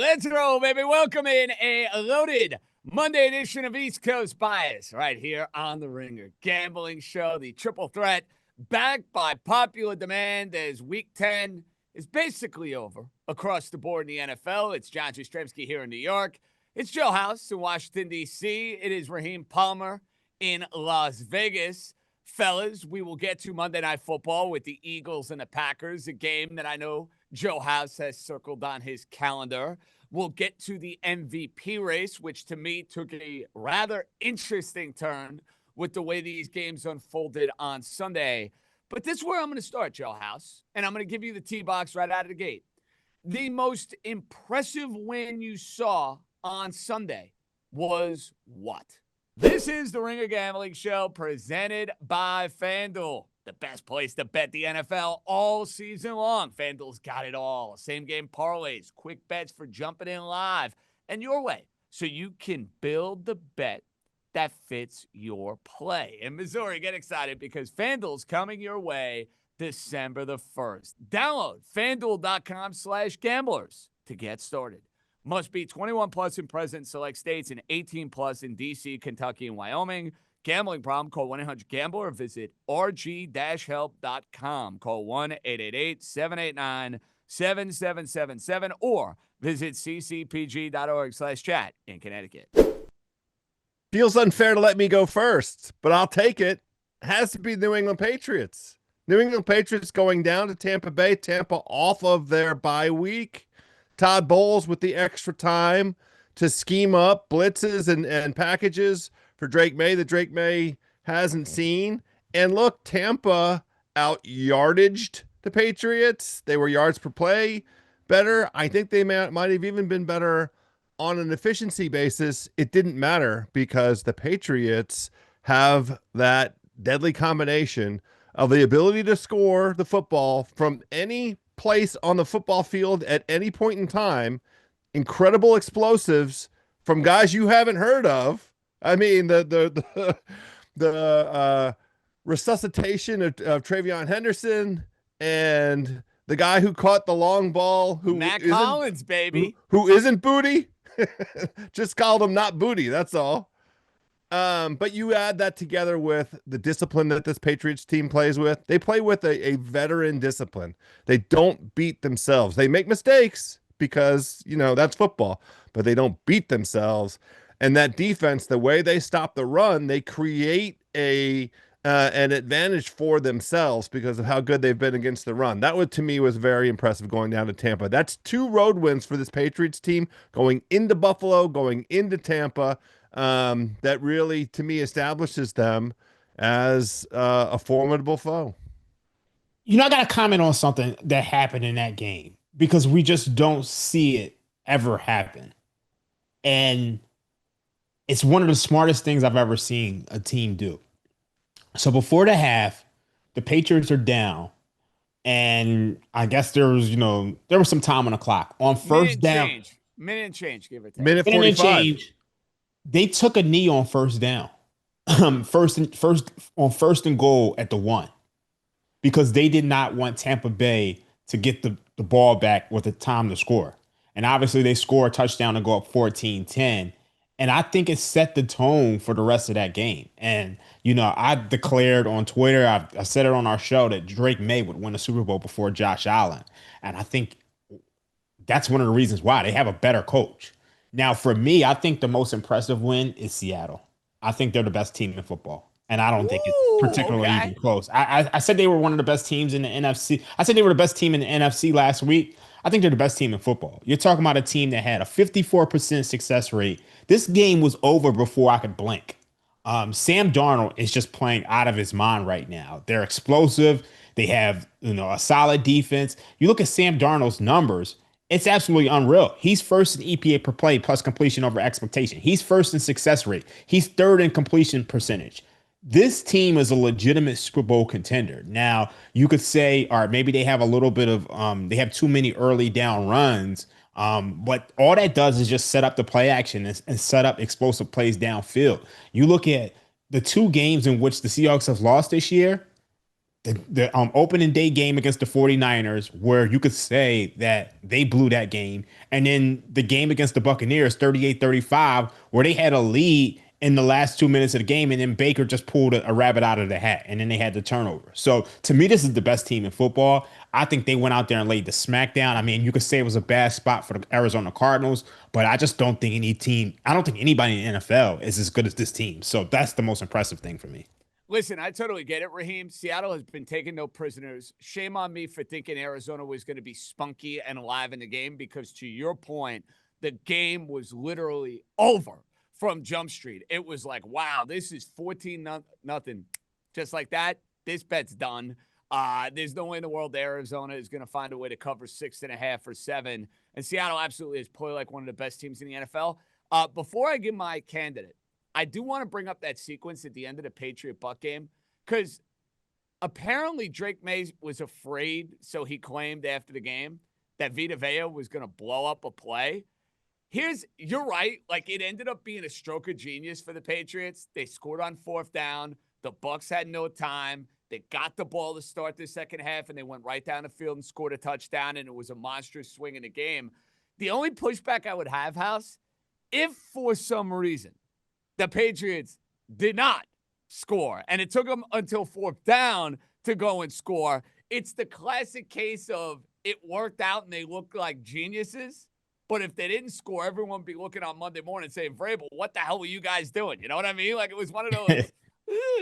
Let's roll, baby. Welcome in a loaded Monday edition of East Coast Bias right here on the Ringer Gambling Show. The triple threat backed by popular demand as Week 10 is basically over across the board in the NFL. It's John Jastremski here in New York. It's Joe House in Washington, D.C. It is Raheem Palmer in Las Vegas. Fellas, we will get to Monday Night Football with the Eagles and the Packers, a game that I know Joe House has circled on his calendar. We'll get to the MVP race, which to me took a rather interesting turn with the way these games unfolded on Sunday. But this is where I'm going to start, Joe House, and I'm going to give you the tee box right out of the gate. The most impressive win you saw on Sunday was what? This is the Ringer Gambling Show presented by FanDuel, the best place to bet the NFL all season long. FanDuel's got it all. Same game parlays, quick bets for jumping in live, and your way, so you can build the bet that fits your play. In Missouri, get excited because FanDuel's coming your way December the 1st. Download FanDuel.com/gamblers to get started. Must be 21 plus in present select states and 18 plus in D.C., Kentucky, and Wyoming. Gambling problem? Call 1-800-GAMBLER or visit rg-help.com. Call 1-888-789-7777 or visit ccpg.org/chat in Connecticut. Feels unfair to let me go first, but I'll take it. Has to be New England Patriots. New England Patriots going down to Tampa Bay. Tampa off of their bye week. Todd Bowles with the extra time to scheme up blitzes and packages for Drake May that Drake May hasn't seen. And look, Tampa out-yardaged the Patriots. They were yards per play better. I think they might have even been better on an efficiency basis. It didn't matter because the Patriots have that deadly combination of the ability to score the football from any place on the football field at any point in time, incredible explosives from guys you haven't heard of. I mean, the resuscitation of Travion Henderson and the guy who caught the long ball, who Matt Collins, baby, who isn't Booty, just called him not Booty. That's all. But you add that together with the discipline that this Patriots team plays with. They play with a veteran discipline. They don't beat themselves. They make mistakes because, that's football, but they don't beat themselves. And that defense, the way they stop the run, they create an advantage for themselves because of how good they've been against the run. That to me was very impressive going down to Tampa. That's 2 road wins for this Patriots team going into Buffalo, going into Tampa. That really, to me, establishes them as a formidable foe. I got to comment on something that happened in that game because we just don't see it ever happen. And it's one of the smartest things I've ever seen a team do. So before the half, the Patriots are down. And I guess there was some time on the clock. On first down. Minute and change, give or take. Minute 45. They took a knee on first down, first and goal at the 1, because they did not want Tampa Bay to get the ball back with the time to score. And obviously they score a touchdown and go up 14-10. And I think it set the tone for the rest of that game. And, I declared on Twitter, I said it on our show that Drake May would win the Super Bowl before Josh Allen. And I think that's one of the reasons why they have a better coach. Now, for me, I think the most impressive win is Seattle. I think they're the best team in football, and I don't think it's particularly even close. I said they were one of the best teams in the NFC. I said they were the best team in the NFC last week. I think they're the best team in football. You're talking about a team that had a 54% success rate. This game was over before I could blink. Sam Darnold is just playing out of his mind right now. They're explosive. They have a solid defense. You look at Sam Darnold's numbers. It's absolutely unreal. He's first in EPA per play plus completion over expectation. He's first in success rate. He's third in completion percentage. This team is a legitimate Super Bowl contender. Now, you could say, all right, maybe they have a little bit of, they have too many early down runs. But all that does is just set up the play action and set up explosive plays downfield. You look at the 2 games in which the Seahawks have lost this year. the opening day game against the 49ers, where you could say that they blew that game. And then the game against the Buccaneers, 38-35, where they had a lead in the last 2 minutes of the game. And then Baker just pulled a rabbit out of the hat. And then they had the turnover. So to me, this is the best team in football. I think they went out there and laid the smackdown. I mean, you could say it was a bad spot for the Arizona Cardinals, but I just don't think I don't think anybody in the NFL is as good as this team. So that's the most impressive thing for me. Listen, I totally get it, Raheem. Seattle has been taking no prisoners. Shame on me for thinking Arizona was going to be spunky and alive in the game because, to your point, the game was literally over from Jump Street. It was like, wow, this is 14-0. Just like that, this bet's done. There's no way in the world that Arizona is going to find a way to cover 6.5 or 7. And Seattle absolutely is probably like one of the best teams in the NFL. Before I give my candidate, I do want to bring up that sequence at the end of the Patriot-Buck game because apparently Drake May was afraid, so he claimed after the game that Vita Vea was going to blow up a play. You're right. Like, it ended up being a stroke of genius for the Patriots. They scored on 4th down. The Bucks had no time. They got the ball to start the second half, and they went right down the field and scored a touchdown, and it was a monstrous swing in the game. The only pushback I would have, House, if for some reason the Patriots did not score, and it took them until 4th down to go and score, it's the classic case of it worked out and they looked like geniuses. But if they didn't score, everyone would be looking on Monday morning saying, Vrabel, what the hell were you guys doing? You know what I mean? Like, it was one of those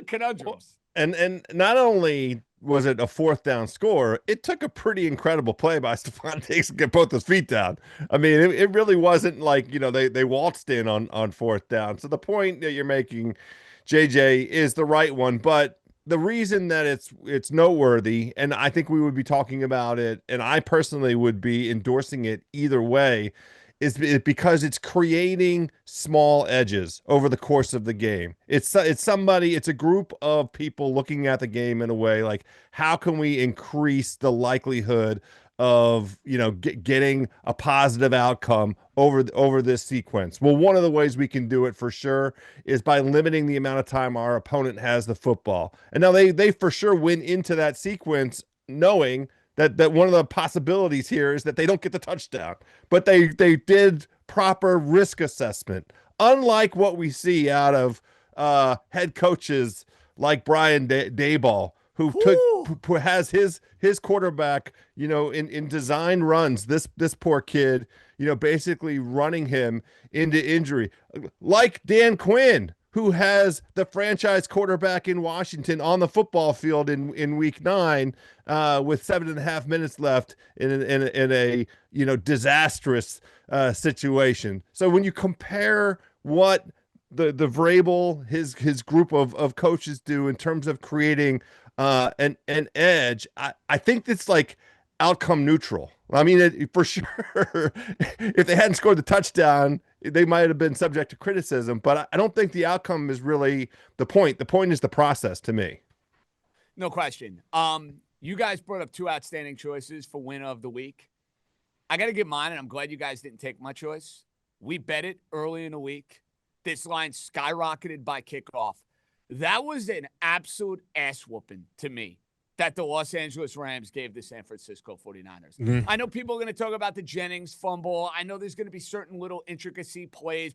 conundrums. And not only was it a 4th down score, it took a pretty incredible play by Stefan Diggs to get both his feet down. I mean, it really wasn't like, they waltzed in on 4th down. So the point that you're making, JJ, is the right one. But the reason that it's noteworthy, and I think we would be talking about it, and I personally would be endorsing it either way, is because it's creating small edges over the course of the game. It's a group of people looking at the game in a way like, how can we increase the likelihood of getting a positive outcome over this sequence? Well, one of the ways we can do it for sure is by limiting the amount of time our opponent has the football. And now they for sure went into that sequence knowing that one of the possibilities here is that they don't get the touchdown, but they did proper risk assessment, unlike what we see out of head coaches like Brian Daboll, who has his quarterback, in design runs, this poor kid, basically running him into injury, like Dan Quinn, who has the franchise quarterback in Washington on the football field in week 9 with 7.5 minutes left in a disastrous situation. So when you compare what the Vrabel, his group of coaches do in terms of creating an edge, I think it's like outcome neutral. I mean, for sure, if they hadn't scored the touchdown, they might have been subject to criticism, but I don't think the outcome is really the point. The point is the process to me. No question. You guys brought up 2 outstanding choices for win of the week. I got to give mine, and I'm glad you guys didn't take my choice. We bet it early in the week. This line skyrocketed by kickoff. That was an absolute ass whooping to me that the Los Angeles Rams gave the San Francisco 49ers. Mm-hmm. I know people are going to talk about the Jennings fumble. I know there's going to be certain little intricacy plays.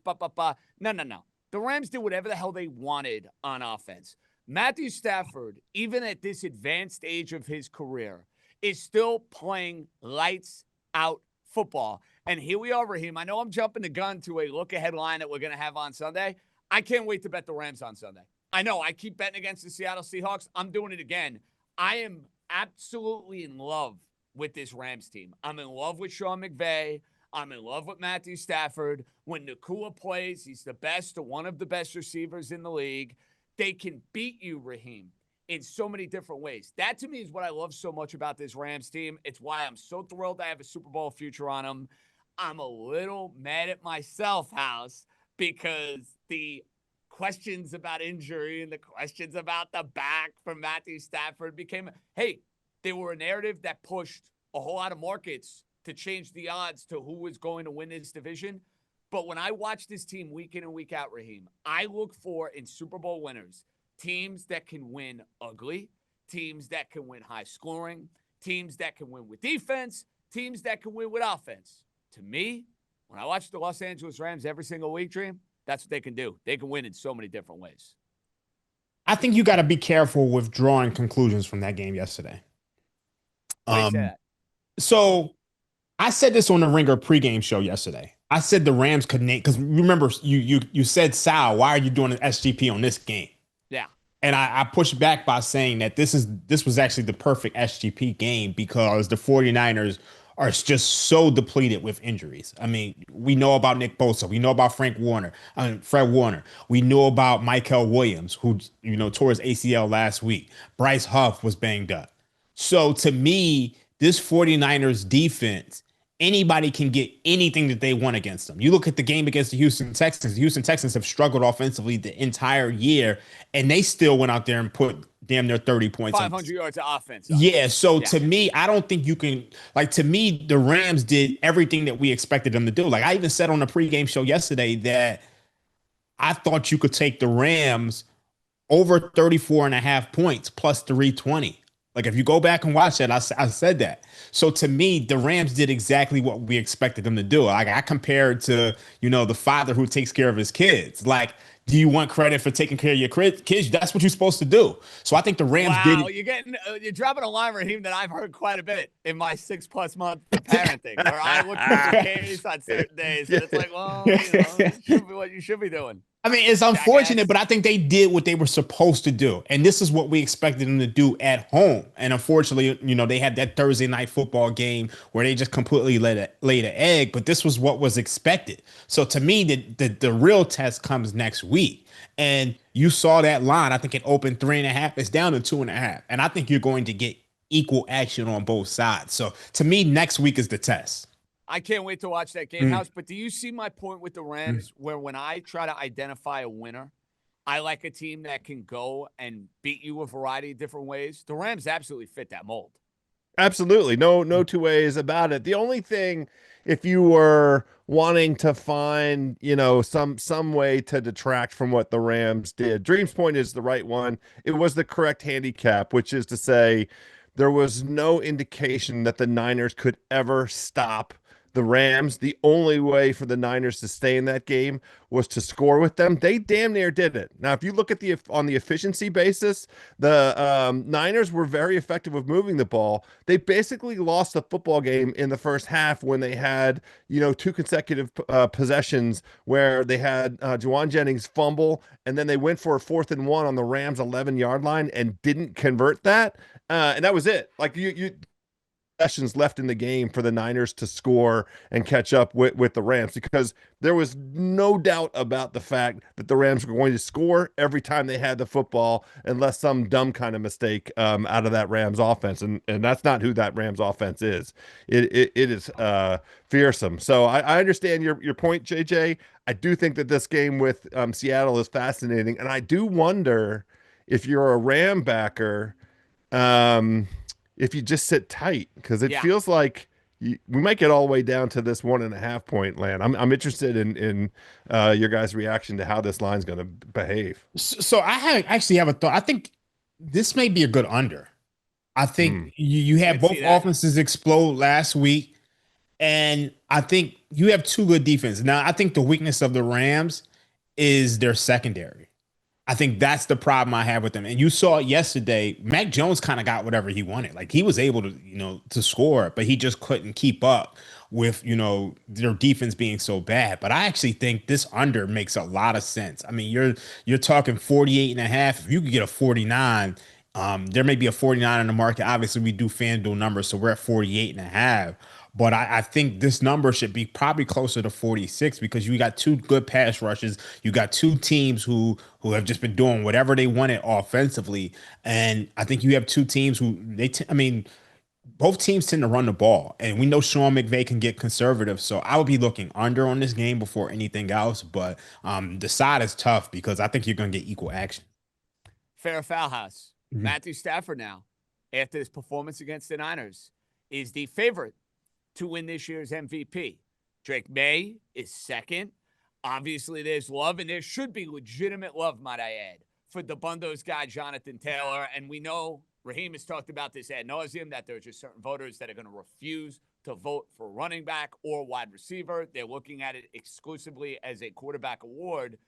No. The Rams did whatever the hell they wanted on offense. Matthew Stafford, even at this advanced age of his career, is still playing lights out football. And here we are, Raheem. I know I'm jumping the gun to a look-ahead line that we're going to have on Sunday. I can't wait to bet the Rams on Sunday. I know I keep betting against the Seattle Seahawks. I'm doing it again. I am absolutely in love with this Rams team. I'm in love with Sean McVay. I'm in love with Matthew Stafford. When Nakua plays, he's the best or one of the best receivers in the league. They can beat you, Raheem, in so many different ways. That, to me, is what I love so much about this Rams team. It's why I'm so thrilled I have a Super Bowl future on them. I'm a little mad at myself, House, because the questions about injury and the questions about the back from Matthew Stafford became, hey, they were a narrative that pushed a whole lot of markets to change the odds to who was going to win this division. But when I watch this team week in and week out, Raheem, I look for in Super Bowl winners, teams that can win ugly, teams that can win high scoring, teams that can win with defense, teams that can win with offense. To me, when I watch the Los Angeles Rams every single week, Dream, that's what they can do. They can win in so many different ways. I think you got to be careful with drawing conclusions from that game yesterday. Why do you say that? So I said this on the Ringer pregame show yesterday. I said the Rams could name, because remember you said, Sal, why are you doing an SGP on this game? Yeah. And I pushed back by saying that this was actually the perfect SGP game because the 49ers are just so depleted with injuries. I mean, we know about Nick Bosa. We know about Fred Warner. We know about Michael Williams, who, tore his ACL last week. Bryce Huff was banged up. So to me, this 49ers defense, anybody can get anything that they want against them. You look at the game against the Houston Texans. The Houston Texans have struggled offensively the entire year, and they still went out there and put damn near 30 points. 500 yards of offense. Yeah, so to me, I don't think you can, to me, the Rams did everything that we expected them to do. I even said on the pregame show yesterday that I thought you could take the Rams over 34.5 points plus 320. If you go back and watch that, I said that. So to me, the Rams did exactly what we expected them to do. I compared to, the father who takes care of his kids. Do you want credit for taking care of your kids? That's what you're supposed to do. So I think the Rams did. Wow, you're dropping a line, Raheem, that I've heard quite a bit in my 6+ month parenting, where I look for the case on certain days, and it's it should be what you should be doing. I mean, it's unfortunate, but I think they did what they were supposed to do. And this is what we expected them to do at home. And unfortunately, they had that Thursday night football game where they just completely laid an egg, but this was what was expected. So to me, the real test comes next week. And you saw that line. I think it opened 3.5. It's down to 2.5. And I think you're going to get equal action on both sides. So to me, next week is the test. I can't wait to watch that game, House. But do you see my point with the Rams, where when I try to identify a winner, I like a team that can go and beat you a variety of different ways? The Rams absolutely fit that mold. Absolutely. No two ways about it. The only thing, if you were wanting to find, some way to detract from what the Rams did, Dream's point is the right one. It was the correct handicap, which is to say there was no indication that the Niners could ever stop the Rams. The only way for the Niners to stay in that game was to score with them. They damn near did it. Now, if you look at on the efficiency basis, the Niners were very effective with moving the ball. They basically lost the football game in the first half when they had, 2 consecutive possessions where they had Juwan Jennings fumble, and then they went for a 4th and 1 on the Rams 11-yard line and didn't convert that. And that was it. Sessions left in the game for the Niners to score and catch up with the Rams, because there was no doubt about the fact that the Rams were going to score every time they had the football, unless some dumb kind of mistake out of that Rams offense. And that's not who that Rams offense is. It is fearsome. So I understand your point, JJ. I do think that this game with Seattle is fascinating. And I do wonder if you're a Ram backer, if you just sit tight, because it feels like we might get all the way down to this 1.5 point land. I'm interested in your guys' reaction to how this line's going to behave. So I actually have a thought. I think this may be a good under. I think you had both offenses explode last week, and I think you have 2 good defenses. Now, I think the weakness of the Rams is their secondary. I think that's the problem I have with them. And you saw it yesterday. Mac Jones kind of got whatever he wanted. He was able to, to score, but he just couldn't keep up with, their defense being so bad. But I actually think this under makes a lot of sense. I mean, you're talking 48.5. If you could get a 49, there may be a 49 in the market. Obviously, we do FanDuel numbers, so we're at 48.5. But I think this number should be probably closer to 46, because you got 2 good pass rushes. You got 2 teams who have just been doing whatever they wanted offensively. And I think you have 2 teams who both teams tend to run the ball. And we know Sean McVay can get conservative. So I would be looking under on this game before anything else. But the side is tough, because I think you're going to get equal action. Fair foul, House. Matthew Stafford now, after his performance against the Niners, is the favorite to win this year's MVP. Drake May is second. Obviously, there's love, and there should be legitimate love, might I add, for Dabbundo's guy, Jonathan Taylor. And we know Raheem has talked about this ad nauseum, that there are just certain voters that are going to refuse to vote for running back or wide receiver. They're looking at it exclusively as a quarterback award.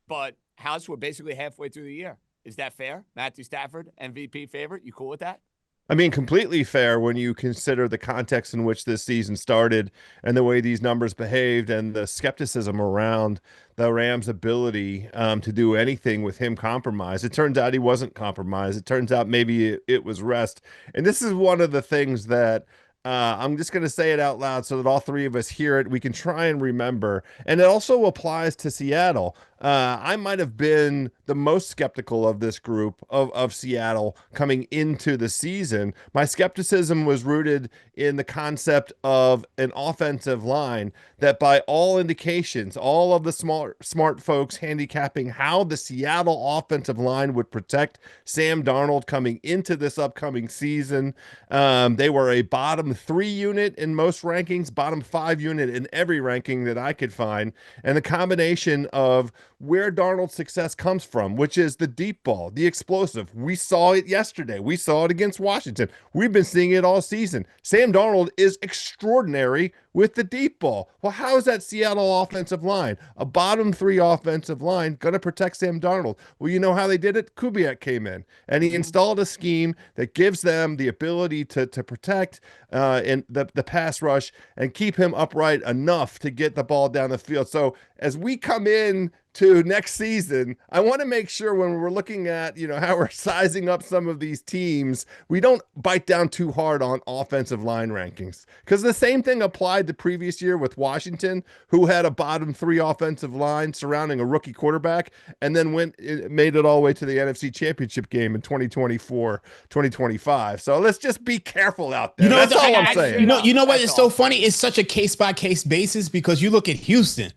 But House, we're basically halfway through the year. Is that fair? Matthew Stafford, MVP favorite. You cool with that? I mean, completely fair when you consider the context in which this season started and the way these numbers behaved and the skepticism around the Rams' ability to do anything with him compromised. It turns out he wasn't compromised. It turns out maybe it was rest. And this is one of the things that I'm just going to say it out loud so that all three of us hear it. We can try and remember. And it also applies to Seattle. I might have been the most skeptical of this group of Seattle coming into the season. My skepticism was rooted in the concept of an offensive line that, by all indications, all of the smart folks handicapping how the Seattle offensive line would protect Sam Darnold coming into this upcoming season. They were a bottom 3 unit in most rankings, bottom 5 unit in every ranking that I could find. And the combination of where Darnold's success comes from, which is the deep ball, the explosive. We saw it yesterday. We saw it against Washington. We've been seeing it all season. Sam Darnold is extraordinary with the deep ball. Well, how is that Seattle offensive line, a bottom 3 offensive line, going to protect Sam Darnold? Well, you know how they did it? Kubiak came in and he installed a scheme that gives them the ability to protect in the pass rush and keep him upright enough to get the ball down the field. So as we come in to next season, I want to make sure when we're looking at, how we're sizing up some of these teams, we don't bite down too hard on offensive line rankings, because the same thing applied the previous year with Washington, who had a bottom 3 offensive line surrounding a rookie quarterback and then made it all the way to the NFC Championship game in 2024, 2025. So let's just be careful out there. That's all I'm saying. You know what is so funny? It's such a case-by-case basis, because you look at Houston.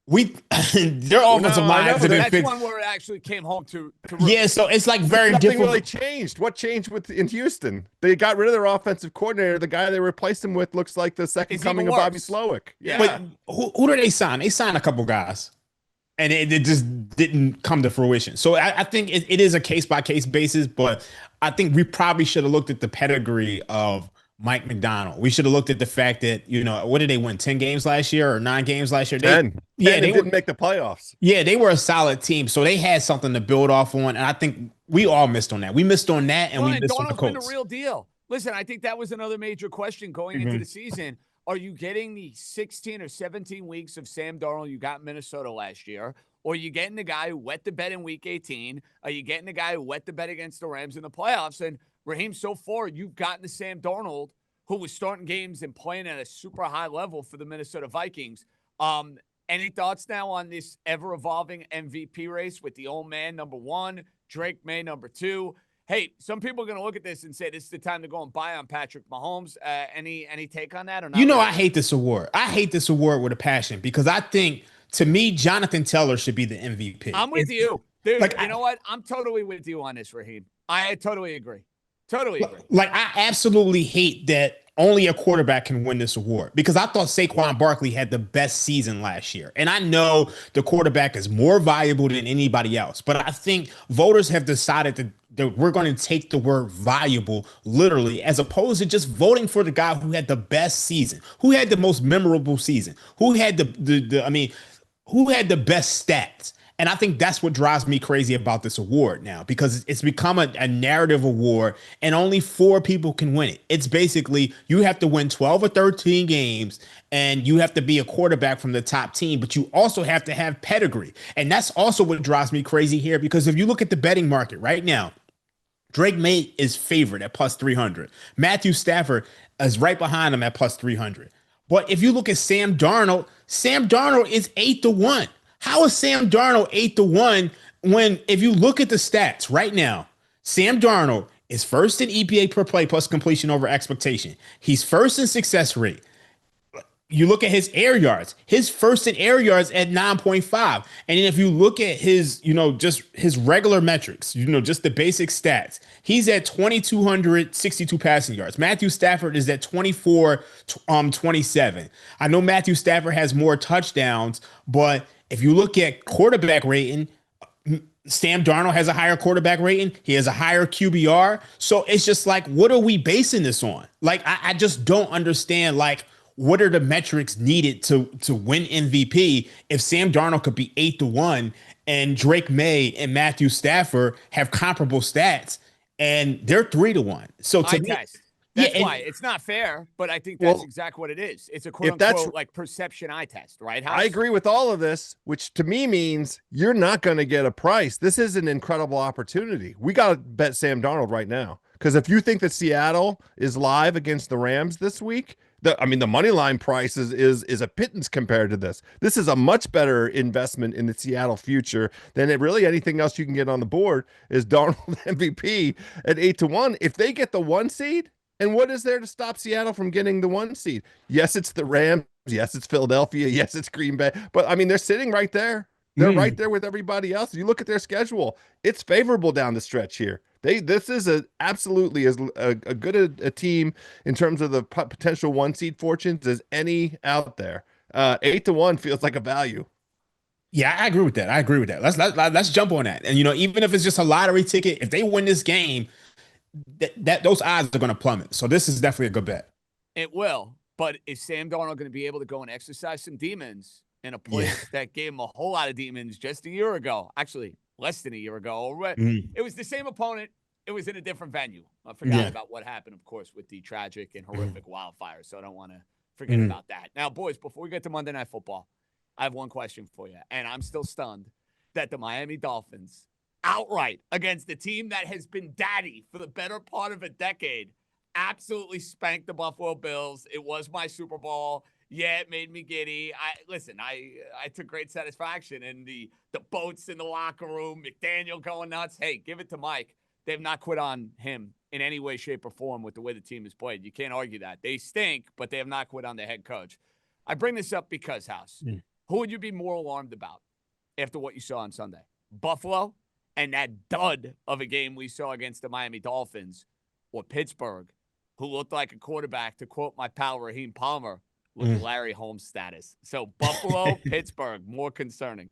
Their offensive line have been that's fixed. one where it actually came home to Yeah, so it's like very Nothing different. really changed. What changed in Houston? They got rid of their offensive coordinator. The guy they replaced him with looks like the second coming of Bobby Slowick. Yeah. But who did they sign? They signed a couple guys, and it just didn't come to fruition. So I think it is a case-by-case basis, but I think we probably should have looked at the pedigree of Mike McDonald. We should have looked at the fact that, what did they win? 10 games last year or 9 games last year? 10. They didn't make the playoffs. Yeah, they were a solid team. So they had something to build off on. And I think we all missed on that. We missed on that, and we missed on the Colts. Been the real deal. Listen, I think that was another major question going into the season. Are you getting the 16 or 17 weeks of Sam Darnold you got in Minnesota last year? Or are you getting the guy who wet the bed in week 18? Are you getting the guy who wet the bed against the Rams in the playoffs? And Raheem, so far, you've gotten the Sam Darnold who was starting games and playing at a super high level for the Minnesota Vikings. Any thoughts now on this ever-evolving MVP race with the old man, number 1, Drake May, number 2? Hey, some people are going to look at this and say this is the time to go and buy on Patrick Mahomes. Any take on that or not? I hate this award. I hate this award with a passion, because I think, to me, Jonathan Taylor should be the MVP. I'm with you. Dude, you know what? I'm totally with you on this, Raheem. I totally agree. Totally agree. I absolutely hate that only a quarterback can win this award, because I thought Saquon Barkley had the best season last year. And I know the quarterback is more valuable than anybody else, but I think voters have decided that we're going to take the word valuable literally, as opposed to just voting for the guy who had the best season, who had the most memorable season, who had who had the best stats. And I think that's what drives me crazy about this award now, because it's become a narrative award and only 4 people can win it. It's basically, you have to win 12 or 13 games and you have to be a quarterback from the top team, but you also have to have pedigree. And that's also what drives me crazy here, because if you look at the betting market right now, Drake May is favored at plus 300. Matthew Stafford is right behind him at plus 300. But if you look at Sam Darnold is 8-1. How is Sam Darnold 8-1 when, if you look at the stats right now, Sam Darnold is first in EPA per play plus completion over expectation. He's first in success rate. You look at his air yards. His first in air yards at 9.5. And then if you look at his, just his regular metrics, just the basic stats, he's at 2,262 passing yards. Matthew Stafford is at 24-27. I know Matthew Stafford has more touchdowns, but if you look at quarterback rating, Sam Darnold has a higher quarterback rating. He has a higher QBR. So it's just like, what are we basing this on? Like, I just don't understand. Like, what are the metrics needed to win MVP if Sam Darnold could be 8-1 and Drake May and Matthew Stafford have comparable stats and they're 3-1? So to I me, test. yeah, That's why it's not fair, but I think that's exactly what it is. It's a quote unquote like perception eye test, right? I agree with all of this, which to me means you're not going to get a price. This is an incredible opportunity. We got to bet Sam Darnold right now. Because if you think that Seattle is live against the Rams this week, the money line price is a pittance compared to this. This is a much better investment in the Seattle future than really anything else you can get on the board is Darnold MVP at 8-1. If they get the 1 seed, and what is there to stop Seattle from getting the 1 seed? Yes, it's the Rams. Yes, it's Philadelphia. Yes, it's Green Bay. But I mean, they're sitting right there. They're right there with everybody else. You look at their schedule; it's favorable down the stretch here. This is absolutely as a good a team in terms of the potential 1 seed fortunes as any out there. 8-1 feels like a value. Yeah, I agree with that. Let's jump on that. And even if it's just a lottery ticket, if they win this game, that those odds are going to plummet. So this is definitely a good bet. It will. But is Sam Darnold going to be able to go and exercise some demons in a place that gave him a whole lot of demons just a year ago? Actually, less than a year ago. It was the same opponent. It was in a different venue. I forgot about what happened, of course, with the tragic and horrific wildfires. So I don't want to forget about that. Now, boys, before we get to Monday Night Football, I have one question for you. And I'm still stunned that the Miami Dolphins outright against the team that has been daddy for the better part of a decade absolutely spanked the Buffalo Bills. It was my Super Bowl. Yeah, it made me giddy. I took great satisfaction in the boats in the locker room, McDaniel going nuts. Hey, give it to Mike. They've not quit on him in any way, shape, or form with the way the team is played. You can't argue that. They stink, but they have not quit on their head coach. I bring this up because, House, who would you be more alarmed about after what you saw on Sunday? Buffalo and that dud of a game we saw against the Miami Dolphins, or Pittsburgh, who looked like a quarterback, to quote my pal Raheem Palmer, with Larry Holmes status. So Buffalo, Pittsburgh, more concerning.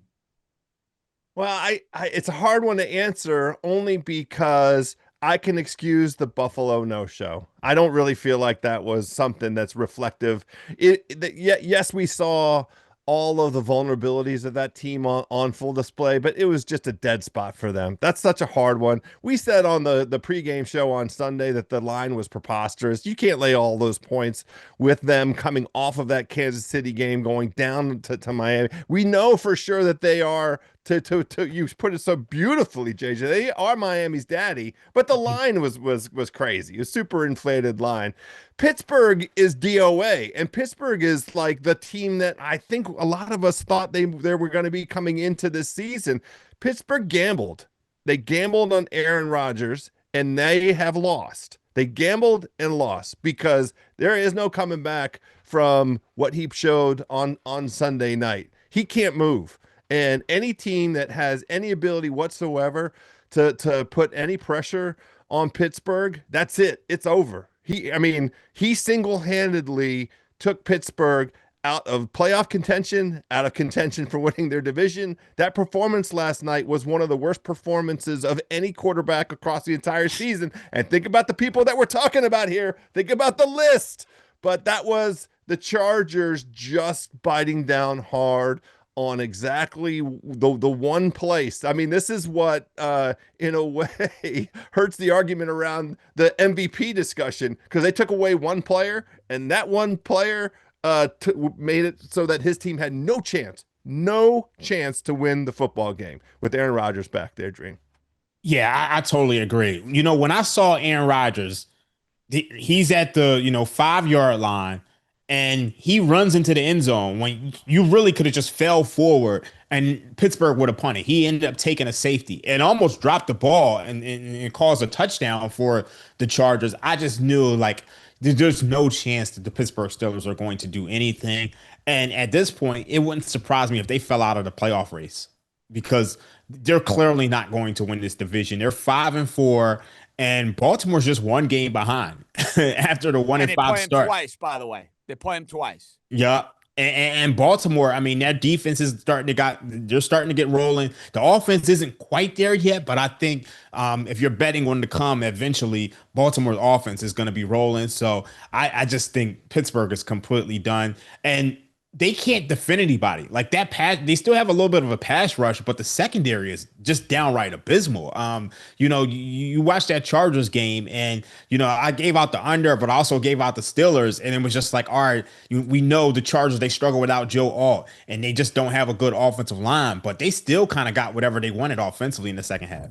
Well, it's a hard one to answer only because I can excuse the Buffalo no-show. I don't really feel like that was something that's reflective. Yes, we saw all of the vulnerabilities of that team on full display, but it was just a dead spot for them. That's such a hard one. We said on the pregame show on Sunday that the line was preposterous. You can't lay all those points with them coming off of that Kansas City game, going down to Miami. We know for sure that they are, to you put it so beautifully, JJ, they are Miami's daddy, but the line was crazy. A super inflated line. Pittsburgh is DOA, and Pittsburgh is like the team that I think a lot of us thought they were going to be coming into this season. Pittsburgh gambled. They gambled on Aaron Rodgers, and they have lost. They gambled and lost because there is no coming back from what he showed on Sunday night. He can't move. And any team that has any ability whatsoever to put any pressure on Pittsburgh, that's it. It's over. He single-handedly took Pittsburgh out of playoff contention, out of contention for winning their division. That performance last night was one of the worst performances of any quarterback across the entire season. And think about the people that we're talking about here. Think about the list. But that was the Chargers just biting down hard on exactly the one place. I mean, this is what, in a way, hurts the argument around the MVP discussion, because they took away one player, and that one player made it so that his team had no chance to win the football game with Aaron Rodgers back there, Dream. Yeah, I totally agree. When I saw Aaron Rodgers, he's at the 5-yard line, and he runs into the end zone when you really could have just fell forward and Pittsburgh would have punted. He ended up taking a safety and almost dropped the ball and caused a touchdown for the Chargers. I just knew, like, there's no chance that the Pittsburgh Steelers are going to do anything. And at this point, it wouldn't surprise me if they fell out of the playoff race, because they're clearly not going to win this division. They're 5-4, and Baltimore's just one game behind after the 1-5 start. Twice, by the way. They play him twice. Yeah. And Baltimore, I mean, their defense is they're starting to get rolling. The offense isn't quite there yet, but I think if you're betting on to come eventually, Baltimore's offense is going to be rolling. So I just think Pittsburgh is completely done. And they can't defend anybody like that. They still have a little bit of a pass rush, but the secondary is just downright abysmal. You watch that Chargers game, and I gave out the under, but I also gave out the Steelers, and it was just like, all right, we know the Chargers, they struggle without Joe Alt, and they just don't have a good offensive line, but they still kind of got whatever they wanted offensively in the second half.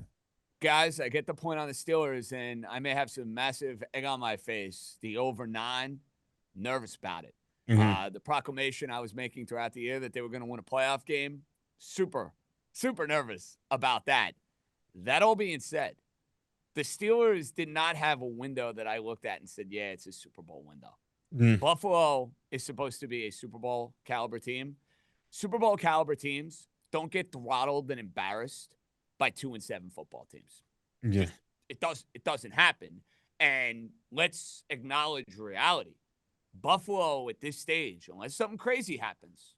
Guys, I get the point on the Steelers, and I may have some massive egg on my face. The over 9, nervous about it. The proclamation I was making throughout the year that they were going to win a playoff game, super, super nervous about that. That all being said, the Steelers did not have a window that I looked at and said, yeah, it's a Super Bowl window. Buffalo is supposed to be a Super Bowl caliber team. Super Bowl caliber teams don't get throttled and embarrassed by 2-7 football teams. Yeah. It doesn't happen. And let's acknowledge reality. Buffalo at this stage, unless something crazy happens,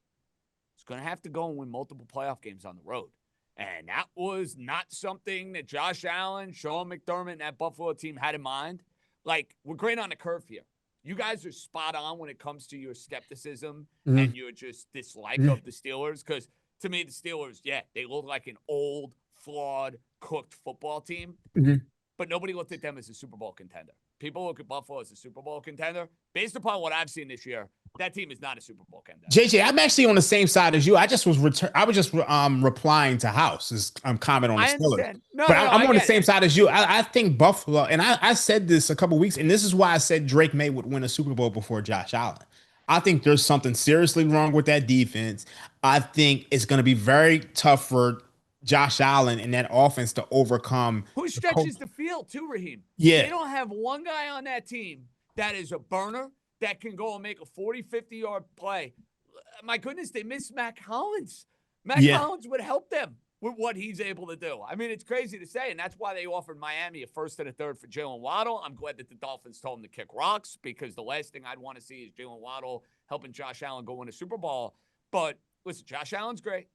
is going to have to go and win multiple playoff games on the road. And that was not something that Josh Allen, Sean McDermott, and that Buffalo team had in mind. Like, we're great on the curve here. You guys are spot on when it comes to your skepticism and your just dislike of the Steelers. Because to me, the Steelers, they look like an old, flawed, cooked football team. But nobody looked at them as a Super Bowl contender. People look at Buffalo as a Super Bowl contender. Based upon what I've seen this year, that team is not a Super Bowl contender. JJ, I'm actually on the same side as you. I was just replying to House's comment on the Steelers. I'm on the same side as you. I think Buffalo, and I said this a couple weeks, and this is why I said Drake May would win a Super Bowl before Josh Allen. I think there's something seriously wrong with that defense. I think it's going to be very tough for Josh Allen and that offense to overcome. Who stretches the field too, Raheem? Yeah. They don't have one guy on that team that is a burner that can go and make a 40, 50-yard play. My goodness, they miss Mac Hollins. Mac Hollins would help them with what he's able to do. I mean, it's crazy to say, and that's why they offered Miami a first and a third for Jalen Waddle. I'm glad that the Dolphins told him to kick rocks, because the last thing I'd want to see is Jalen Waddle helping Josh Allen go win a Super Bowl. But listen, Josh Allen's great.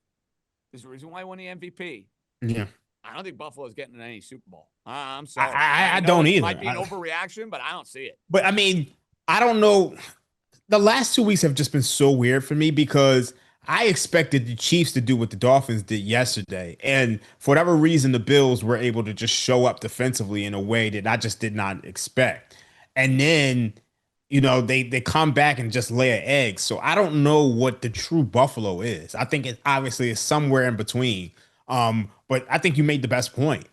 There's a reason why he won the MVP. Yeah. I don't think Buffalo's getting in any Super Bowl. I'm sorry. I don't either. It might be an overreaction, but I don't see it. But, I mean, I don't know. The last 2 weeks have just been so weird for me, because I expected the Chiefs to do what the Dolphins did yesterday. And for whatever reason, the Bills were able to just show up defensively in a way that I just did not expect. And then, they come back and just lay an egg. So I don't know what the true Buffalo is. I think it obviously is somewhere in between. But I think you made the best point.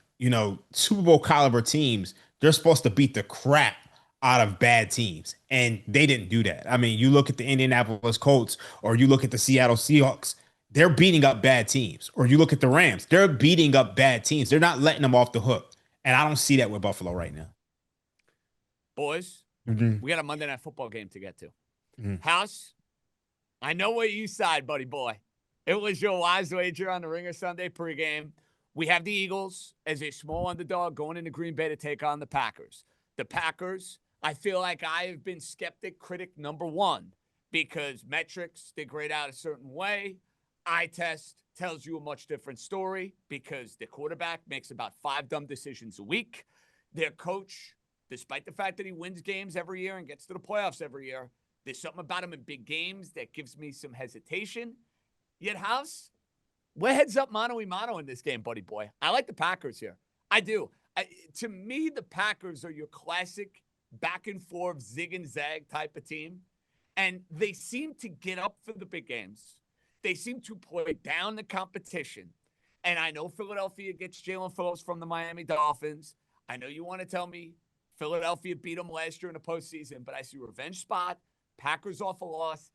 Super Bowl caliber teams, they're supposed to beat the crap out of bad teams, and they didn't do that. I mean, you look at the Indianapolis Colts, or you look at the Seattle Seahawks, they're beating up bad teams. Or you look at the Rams, they're beating up bad teams. They're not letting them off the hook. And I don't see that with Buffalo right now. Boys, we got a Monday Night Football game to get to. House, I know where you side, buddy boy. It was your wise wager on the Ringer Sunday pregame. We have the Eagles as a small underdog going into Green Bay to take on the Packers. The Packers, I feel like I have been skeptic critic number one, because metrics, they grade out a certain way. Eye test tells you a much different story, because the quarterback makes about 5 dumb decisions a week. Their coach, despite the fact that he wins games every year and gets to the playoffs every year, there's something about him in big games that gives me some hesitation. Yet, House, we're heads up mano-a-mano in this game, buddy boy. I like the Packers here. I do. To me, the Packers are your classic back and forth, zig and zag type of team. And they seem to get up for the big games. They seem to play down the competition. And I know Philadelphia gets Jalen Phillips from the Miami Dolphins. I know you want to tell me Philadelphia beat them last year in the postseason, but I see revenge spot, Packers off a loss.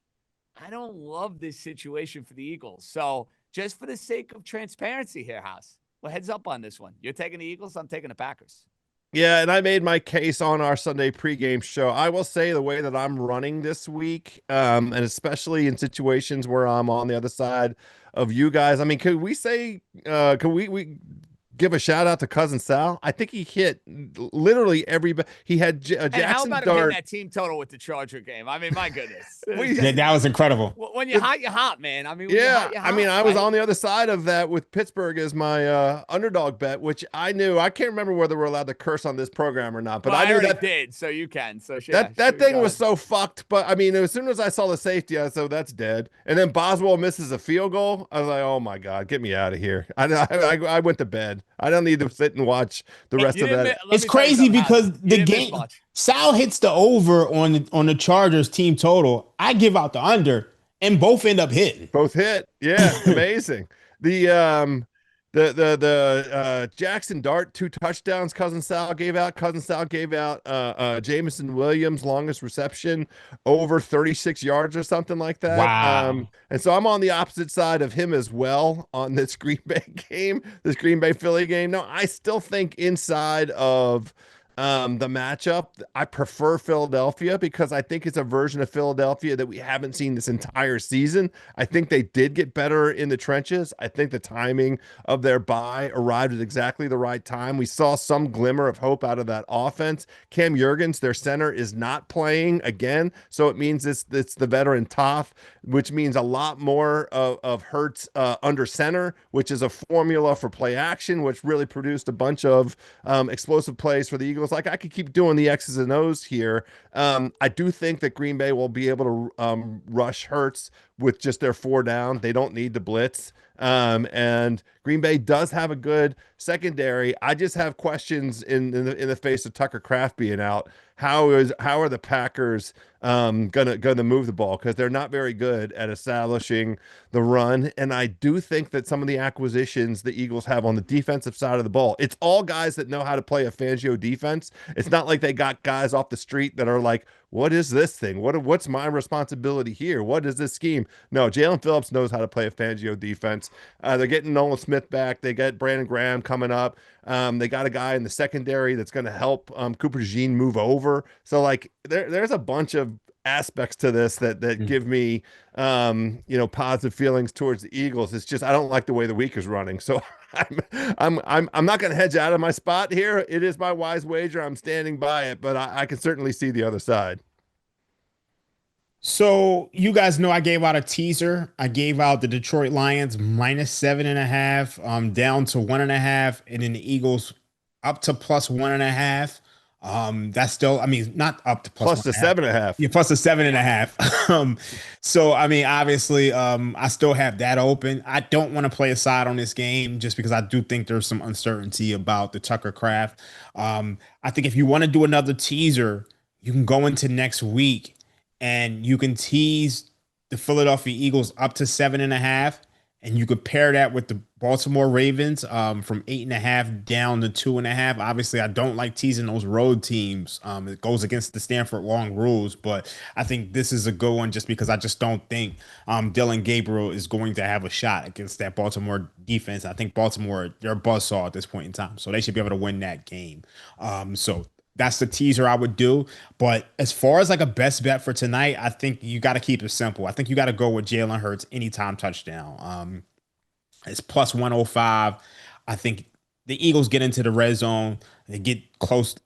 I don't love this situation for the Eagles. So just for the sake of transparency here, House, well, heads up on this one. You're taking the Eagles. I'm taking the Packers. Yeah, and I made my case on our Sunday pregame show. I will say the way that I'm running this week, and especially in situations where I'm on the other side of you guys. I mean, could we say, could we give a shout out to Cousin Sal. I think he hit literally every. He had And how Jackson about him hitting Dart. that team total with the Charger game? I mean, my goodness. That was incredible. When you're hot, you're hot, man. I mean, when Yeah, you're hot, you're hot, I mean, I was right? on the other side of that with Pittsburgh as my underdog bet, which I knew. I can't remember whether we're allowed to curse on this program or not, but Well, I knew already that did, so you can. So yeah, that thing go was ahead. so fucked. But I mean, as soon as I saw the safety, I said that's dead. And then Boswell misses a field goal. I was like, oh my god, get me out of here. I went to bed. I don't need to sit and watch the rest of that. It's crazy because the game Sal hits the over on the Chargers team total. I give out the under, and both end up hitting. Both hit. Yeah, amazing. The Jackson Dart 2 touchdowns. Cousin Sal gave out. Jameson Williams longest reception over 36 yards or something like that. Wow. And so I'm on the opposite side of him as well on this Green Bay game, this Green Bay Philly game. No, I still think inside of the matchup, I prefer Philadelphia because I think it's a version of Philadelphia that we haven't seen this entire season. I think they did get better in the trenches. I think the timing of their bye arrived at exactly the right time. We saw some glimmer of hope out of that offense. Cam Jurgens, their center, is not playing again, so it means it's the veteran Toth, which means a lot more of Hurts under center, which is a formula for play action, which really produced a bunch of explosive plays for the Eagles. Like I could keep doing the X's and O's here. I do think that Green Bay will be able to rush Hurts with just their 4 down. They don't need to blitz. And Green Bay does have a good secondary. I just have questions in the face of Tucker Kraft being out. How are the Packers gonna move the ball? Because they're not very good at establishing the run. And I do think that some of the acquisitions the Eagles have on the defensive side of the ball, it's all guys that know how to play a Fangio defense. It's not like they got guys off the street that are like, what is this thing? What's my responsibility here? What is this scheme? No, Jalen Phillips knows how to play a Fangio defense. They're getting Nolan Smith back. They get Brandon Graham coming up. They got a guy in the secondary that's going to help Cooper Jean move over. So like there's a bunch of aspects to this that give me positive feelings towards the Eagles. It's just I don't like the way the week is running. So I'm not going to hedge out of my spot here. It is my wise wager. I'm standing by it, but I can certainly see the other side. So you guys know I gave out a teaser. I gave out the Detroit Lions -7.5, down to 1.5, and then the Eagles up to +1.5. That's still, I mean, not up to plus the 7.5. Yeah, plus the 7.5. So I mean, obviously, I still have that open. I don't want to play a side on this game just because I do think there's some uncertainty about the Tucker Kraft. I think if you want to do another teaser, you can go into next week and you can tease the Philadelphia Eagles up to 7.5. And you could pair that with the Baltimore Ravens from 8.5 down to 2.5. Obviously, I don't like teasing those road teams. It goes against the Stanford long rules, but I think this is a good one just because I just don't think Dylan Gabriel is going to have a shot against that Baltimore defense. I think Baltimore, they're a buzzsaw at this point in time, so they should be able to win that game. So that's the teaser I would do. But as far as like a best bet for tonight, I think you got to keep it simple. I think you got to go with Jalen Hurts anytime touchdown. It's +105. I think the Eagles get into the red zone. They get close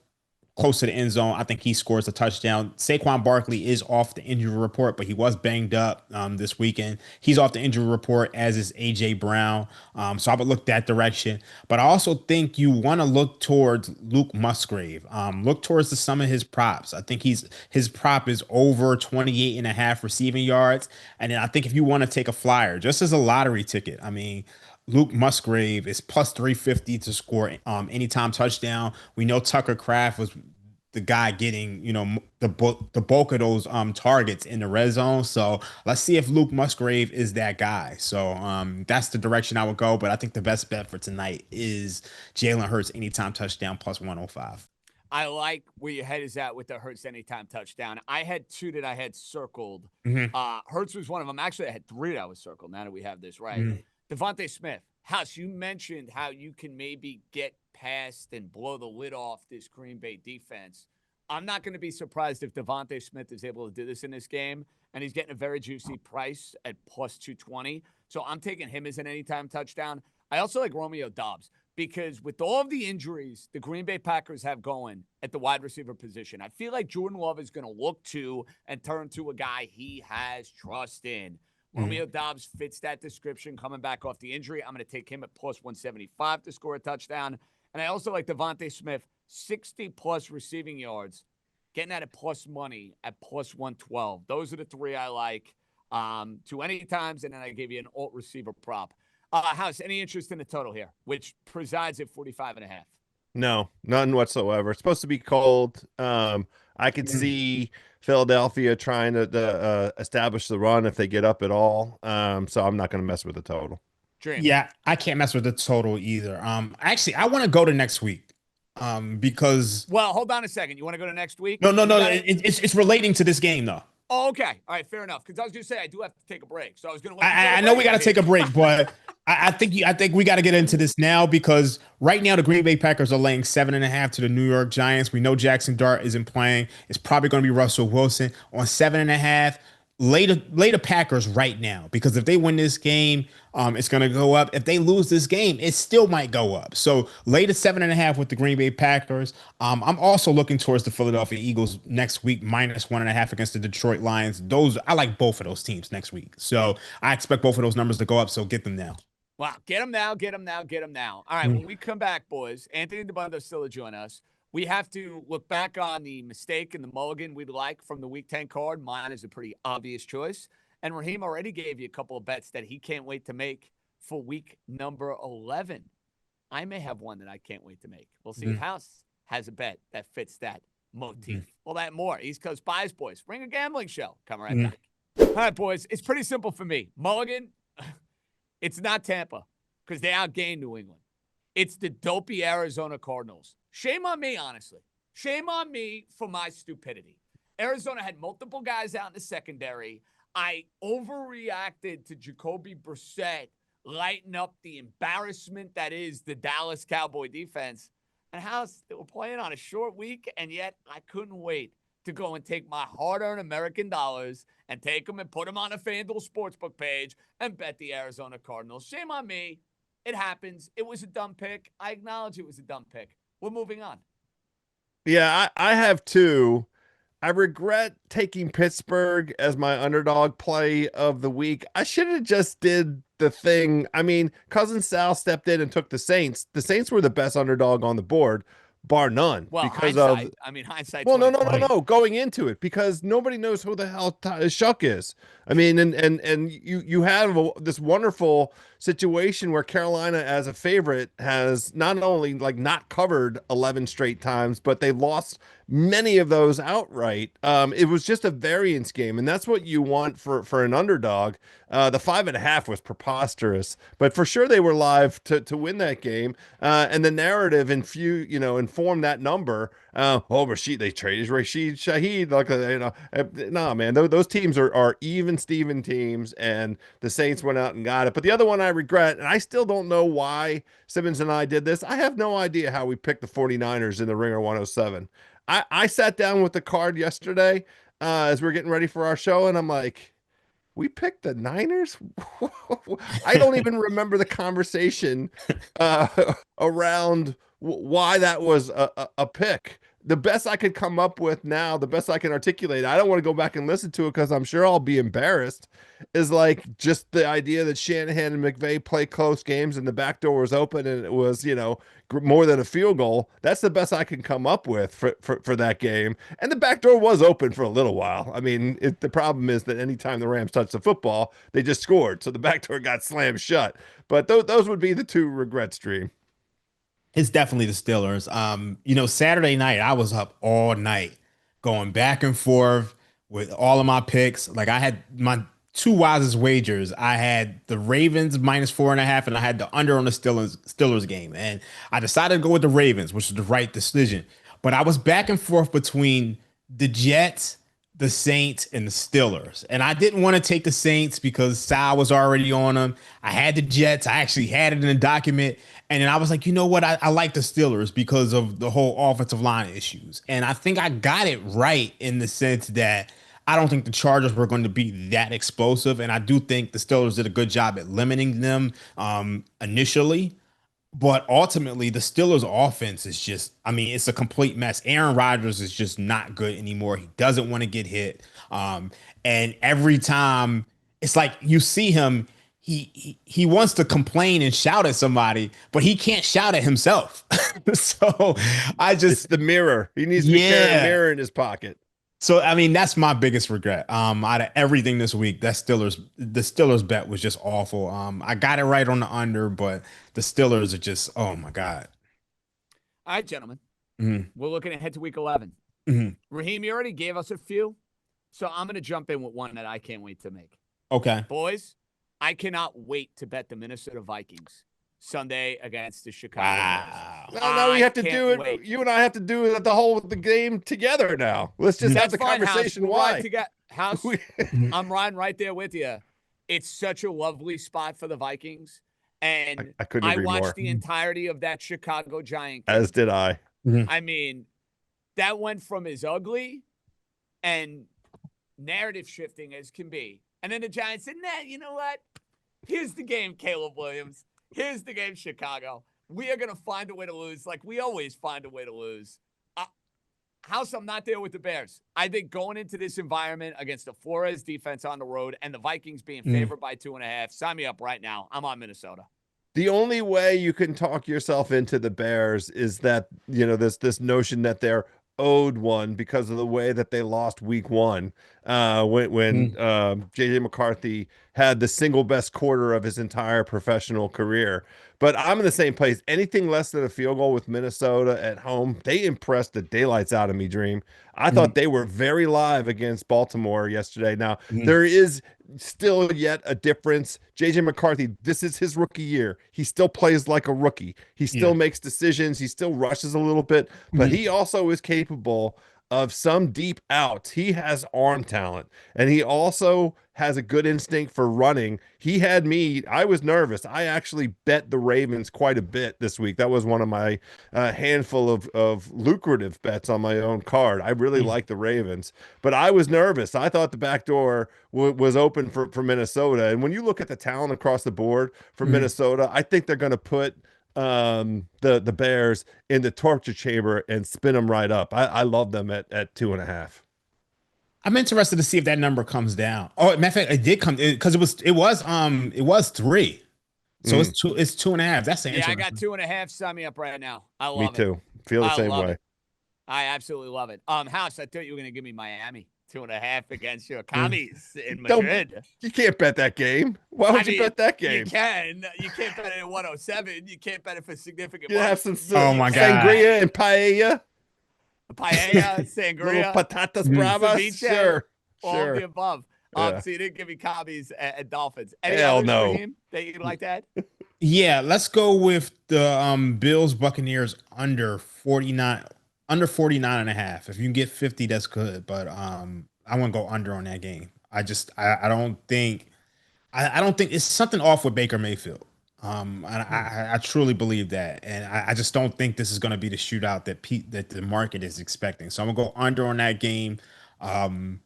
to the end zone. I think he scores a touchdown. Saquon Barkley is off the injury report, but he was banged up this weekend. He's off the injury report, as is A.J. Brown. So I would look that direction. But I also think you want to look towards Luke Musgrave. Look towards some of his props. I think his prop is over 28.5 receiving yards. And then I think if you want to take a flyer, just as a lottery ticket, I mean, Luke Musgrave is +350 to score anytime touchdown. We know Tucker Kraft was the guy getting, the bulk of those targets in the red zone. So let's see if Luke Musgrave is that guy. So that's the direction I would go. But I think the best bet for tonight is Jalen Hurts anytime touchdown +105. I like where your head is at with the Hurts anytime touchdown. I had 2 that I had circled. Hurts was one of them. Actually, I had 3 that I was circled. Now that we have this right. Devontae Smith. House, you mentioned how you can maybe get past and blow the lid off this Green Bay defense. I'm not going to be surprised if Devontae Smith is able to do this in this game, and he's getting a very juicy price at +220. So I'm taking him as an anytime touchdown. I also like Romeo Doubs because with all of the injuries the Green Bay Packers have going at the wide receiver position, I feel like Jordan Love is going to look to and turn to a guy he has trust in. Romeo Doubs fits that description coming back off the injury. I'm going to take him at plus 175 to score a touchdown. And I also like Devontae Smith, 60-plus receiving yards, getting that at plus money at plus 112. Those are the three I like. 2 any times, and then I gave you an alt receiver prop. House, any interest in the total here, which presides at 45.5? No, none whatsoever. It's supposed to be cold. I could see Philadelphia trying to establish the run if they get up at all. So I'm not going to mess with the total. Dream. Yeah, I can't mess with the total either. Actually, I want to go to next week. Because hold on a second. You want to go to next week? No. It's relating to this game though. Oh, okay. All right, fair enough. Because I was going to say I do have to take a break, so I was going to. I know we got to take a break, but I think we got to get into this now because right now the Green Bay Packers are laying 7.5 to the New York Giants. We know Jackson Dart isn't playing. It's probably going to be Russell Wilson on 7.5. Later Packers right now, because if they win this game, it's going to go up. If they lose this game, it still might go up. So later 7.5 with the Green Bay Packers. I'm also looking towards the Philadelphia Eagles next week, minus 1.5 against the Detroit Lions. I like both of those teams next week. So I expect both of those numbers to go up. So get them now. Wow. Get them now. All right. When we come back, boys, Anthony Dabbundo still to join us. We have to look back on the mistake and the mulligan we'd like from the Week 10 card. Mine is a pretty obvious choice. And Raheem already gave you a couple of bets that he can't wait to make for week number 11. I may have one that I can't wait to make. We'll see if House has a bet that fits that motif. Well, that more. East Coast Bias, boys. Bring a gambling show. Come right back. All right, boys. It's pretty simple for me. Mulligan, it's not Tampa because they outgained New England. It's the dopey Arizona Cardinals. Shame on me, honestly. Shame on me for my stupidity. Arizona had multiple guys out in the secondary. I overreacted to Jacoby Brissett lighting up the embarrassment that is the Dallas Cowboy defense. And House, they were playing on a short week, and yet I couldn't wait to go and take my hard-earned American dollars and take them and put them on a FanDuel Sportsbook page and bet the Arizona Cardinals. Shame on me. It happens. It was a dumb pick. I acknowledge it was a dumb pick. We're moving on. Yeah, I have two. I regret taking Pittsburgh as my underdog play of the week. I should have just did the thing. I mean, Cousin Sal stepped in and took the Saints. The Saints were the best underdog on the board, bar none. Well, because hindsight. Well, no. Going into it, because nobody knows who the hell Shuck is. I mean, and you have this wonderful situation where Carolina, as a favorite, has not only not covered 11 straight times, but they lost many of those outright. It was just a variance game, and that's what you want for an underdog. The 5.5 was preposterous, but for sure they were live to win that game. And the narrative informed that number. They traded Rashid Shaheed. Nah, man, those teams are even Steven teams, and the Saints went out and got it. But the other one I regret, and I still don't know why Simmons and I did this. I have no idea how we picked the 49ers in the Ringer 107. I sat down with the card yesterday as we were getting ready for our show, and I'm like, we picked the Niners? I don't even remember the conversation around why that was a pick. The best I could come up with now, the best I can articulate, I don't want to go back and listen to it because I'm sure I'll be embarrassed, is just the idea that Shanahan and McVay play close games and the back door was open and it was, more than a field goal. That's the best I can come up with for that game. And the back door was open for a little while. I mean, the problem is that anytime the Rams touched the football, they just scored. So the back door got slammed shut. But those would be the two regrets, Dream. It's definitely the Steelers. Saturday night, I was up all night going back and forth with all of my picks. I had my two wisest wagers. I had the Ravens minus 4.5, and I had the under on the Steelers game. And I decided to go with the Ravens, which was the right decision. But I was back and forth between the Jets, the Saints, and the Steelers. And I didn't want to take the Saints because Sal was already on them. I had the Jets. I actually had it in a document. And then I was like, you know what? I like the Steelers because of the whole offensive line issues. And I think I got it right in the sense that I don't think the Chargers were going to be that explosive, and I do think the Steelers did a good job at limiting them initially. But ultimately, the Steelers' offense is just, I mean, it's a complete mess. Aaron Rodgers is just not good anymore. He doesn't want to get hit. And every time it's like you see him, he wants to complain and shout at somebody, but he can't shout at himself. So it's the mirror. He needs to be carrying a mirror in his pocket. So I mean, that's my biggest regret. Out of everything this week, the Steelers bet was just awful. I got it right on the under, but the Steelers are just, oh my God. All right, gentlemen. Mm-hmm. We're looking ahead to week 11. Mm-hmm. Raheem, you already gave us a few, so I'm going to jump in with one that I can't wait to make. Okay. Boys, I cannot wait to bet the Minnesota Vikings Sunday against the Chicago Bears. No, we have to do it. Wait. You and I have to do the game together now. Let's just have the conversation. Why? House, I'm riding right there with you. It's such a lovely spot for the Vikings. And I couldn't agree watched more. the entirety of that Chicago Giant game. As did I. I mean, that went from as ugly and narrative shifting as can be. And then the Giants said, nah, you know what? Here's the game, Caleb Williams. Here's the game, Chicago. We are going to find a way to lose like we always find a way to lose. House, I'm not there with the Bears. I think going into this environment against the Flores defense on the road and the Vikings being favored by 2.5, sign me up right now. I'm on Minnesota. The only way you can talk yourself into the Bears is that, this notion that they're owed one because of the way that they lost week 1 when JJ McCarthy had the single best quarter of his entire professional career. But I'm in the same place. Anything less than a field goal with Minnesota at home, they impressed the daylights out of me, Dream. I thought they were very live against Baltimore yesterday. Now, there is still yet a difference. JJ McCarthy, this is his rookie year. He still plays like a rookie. He still makes decisions. He still rushes a little bit, but he also is capable of some deep outs. He has arm talent, and he also has a good instinct for running. I was nervous. I actually bet the Ravens quite a bit this week. That was one of my handful of lucrative bets on my own card. I really like the Ravens, but I was nervous. I thought the back door was open for Minnesota. And when you look at the talent across the board for Minnesota, I think they're going to put the Bears in the torture chamber and spin them right up. I love them at 2.5. I'm interested to see if that number comes down. Oh, matter of fact, it did come because it was 3. So it's 2.5. That's the I got 2.5. Sign me up right now. I love it. Me too. Feel the same way. I absolutely love it. House, I thought you were going to give me Miami 2.5 against your commies in Madrid. You can't bet that game. Why would you bet that game? You can. You can't bet it at 107. You can't bet it for significant money. You have some oh my God. sangria and paella. Paella, sangria, patatas bravas. Sure. All of the above. So you didn't give me commies and Dolphins. Any Hell others, no. Raheem, that you'd like to add? Yeah, let's go with the Bills Buccaneers under 49 and a half. If you can get 50, that's good. But I want to go under on that game. I don't think it's something off with Baker Mayfield. I truly believe that, and I just don't think this is going to be the shootout that the market is expecting. So I'm gonna go under on that game, and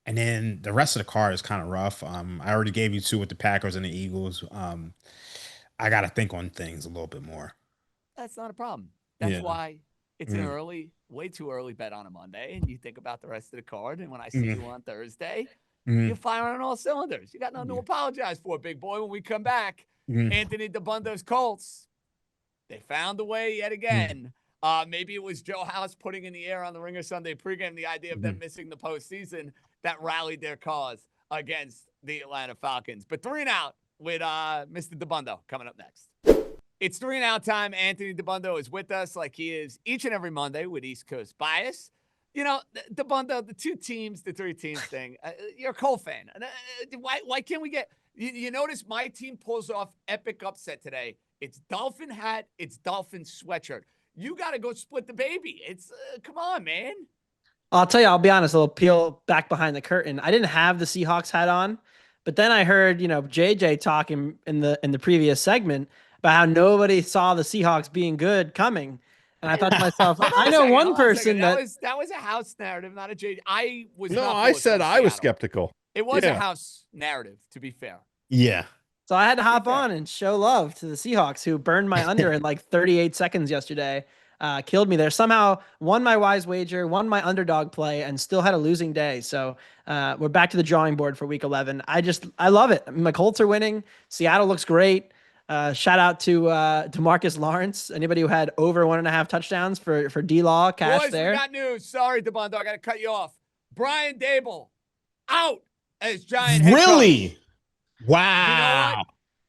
then the rest of the card is kind of rough. I already gave you 2 with the Packers and the Eagles. I got to think on things a little bit more. That's not a problem. That's why it's an way too early bet on a Monday, and you think about the rest of the card. And when I see you on Thursday, you're firing on all cylinders. You got nothing to apologize for, big boy. When we come back. Anthony Dabundo's Colts, they found a way yet again. Maybe it was Joe House putting in the air on the Ringer Sunday pregame the idea of them missing the postseason that rallied their cause against the Atlanta Falcons. But 3 and out with Mr. Dabundo coming up next. It's 3 and out time. Anthony Dabbundo is with us like he is each and every Monday with East Coast Bias. Dabundo, the 2 teams, the 3 teams thing, you're a Cole fan. Why can't we get... You notice my team pulls off epic upset today. It's Dolphin hat. It's Dolphin sweatshirt. You got to go split the baby. It's come on, man. I'll tell you, I'll be honest. I'll peel back behind the curtain. I didn't have the Seahawks hat on, but then I heard, JJ talking in the previous segment about how nobody saw the Seahawks being good coming. And I thought to myself, Hold on I a know second, one hold on a person second. that that was a house narrative, not a J. I was No, not I bullish said on I was Seattle. skeptical. It was a Yeah. house narrative, to be fair. Yeah. So I had to hop fair. on and show love to the Seahawks, who burned my under in like 38 seconds yesterday. Killed me there. Somehow won my wise wager, won my underdog play, and still had a losing day. So we're back to the drawing board for week 11. I love it. I mean, my Colts are winning. Seattle looks great. Shout out to Demarcus Lawrence. Anybody who had over 1.5 touchdowns for D-Law, cash Boys, there. we got news. Sorry, Dabbundo, I got to cut you off. Brian Daboll out as Giant head coach. Really? Wow.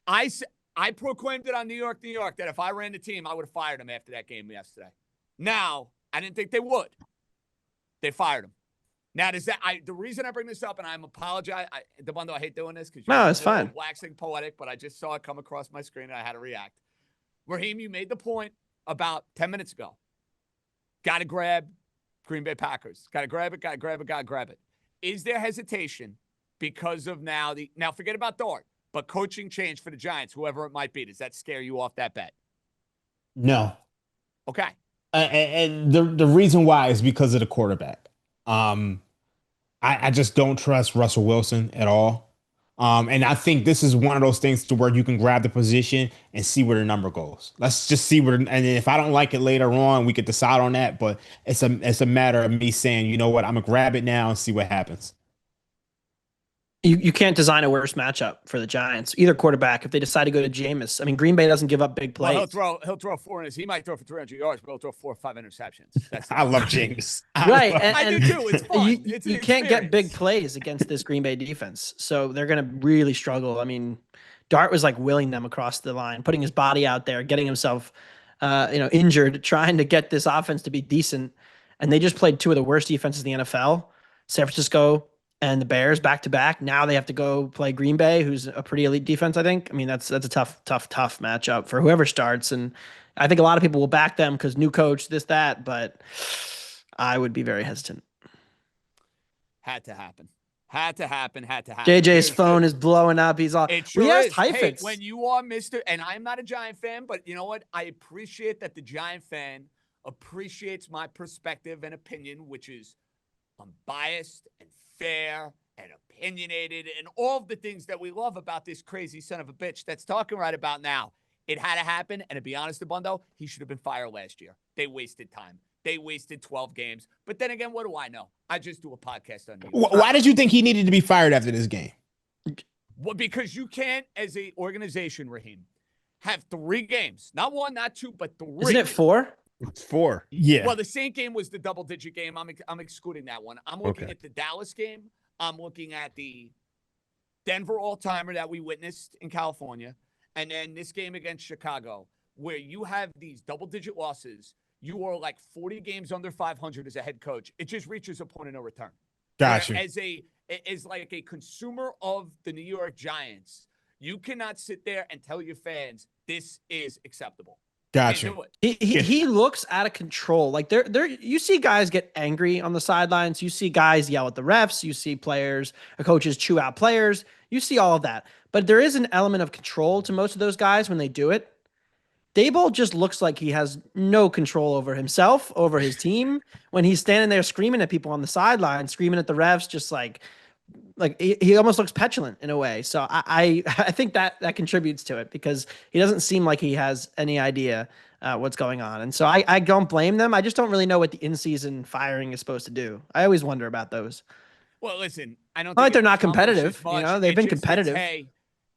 You know what? I proclaimed it on New York, that if I ran the team, I would have fired him after that game yesterday. Now, I didn't think they would. They fired him. Now, the reason I bring this up, and I'm apologize, Dabbundo, I hate doing this because No, it's fine. Waxing poetic, but I just saw it come across my screen and I had to react. Raheem, you made the point about 10 minutes ago. Got to grab Green Bay Packers. Got to grab it. Is there hesitation because of now forget about Dart, but coaching change for the Giants, whoever it might be? Does that scare you off that bet? No. Okay. And the reason why is because of the quarterback. I just don't trust Russell Wilson at all. And I think this is one of those things to where you can grab the position and see where the number goes. Let's just see and if I don't like it later on, we could decide on that. But it's a matter of me saying, you know what, I'm gonna grab it now and see what happens. You can't design a worse matchup for the Giants. Either quarterback, if they decide to go to Jameis. I mean, Green Bay doesn't give up big plays. Well, he'll throw 4 he might throw for 300 yards, but he'll throw 4 or 5 interceptions. I love Jameis. Right. I do too. It's fun. You can't get big plays against this Green Bay defense. So they're going to really struggle. I mean, Dart was like willing them across the line, putting his body out there, getting himself injured, trying to get this offense to be decent. And they just played 2 of the worst defenses in the NFL. San Francisco and the Bears back to back. Now they have to go play Green Bay, who's a pretty elite defense, I think. I mean, that's a tough matchup for whoever starts. And I think a lot of people will back them because new coach, this, that, but I would be very hesitant. Had to happen. JJ's phone is blowing up. He's all. It sure we asked is. Heifetz. Hey, when you are Mr. And I'm not a Giant fan, but you know what? I appreciate that the Giant fan appreciates my perspective and opinion, which is unbiased and fair and opinionated and all of the things that we love about this crazy son of a bitch that's talking right about now. It had to happen. And to be honest, Dabbundo, he should have been fired last year. They wasted time. They wasted 12 games. But then again, what do I know? I just do a podcast on you. Why did you think he needed to be fired after this game? Well, because you can't, as an organization, Raheem, have 3 games. Not 1, not 2, but 3. Isn't it 4? It's 4. Yeah. Well, the Saint game was the double-digit game. I'm excluding that one. I'm looking at the Dallas game. I'm looking at the Denver all-timer that we witnessed in California. And then this game against Chicago, where you have these double-digit losses. You are like 40 games under 500 as a head coach. It just reaches a point of no return. Gotcha. As like a consumer of the New York Giants, you cannot sit there and tell your fans this is acceptable. Gotcha. He looks out of control. Like you see guys get angry on the sidelines. You see guys yell at the refs. You see players or coaches chew out players. You see all of that. But there is an element of control to most of those guys when they do it. Daboll just looks like he has no control over himself, over his team. When he's standing there screaming at people on the sideline, screaming at the refs, just like he almost looks petulant in a way. So I think that contributes to it because he doesn't seem like he has any idea what's going on. And so I don't blame them. I just don't really know what the in-season firing is supposed to do. I always wonder about those. Well, listen, I don't Not like think they're not competitive. You know, they've been competitive. Hey,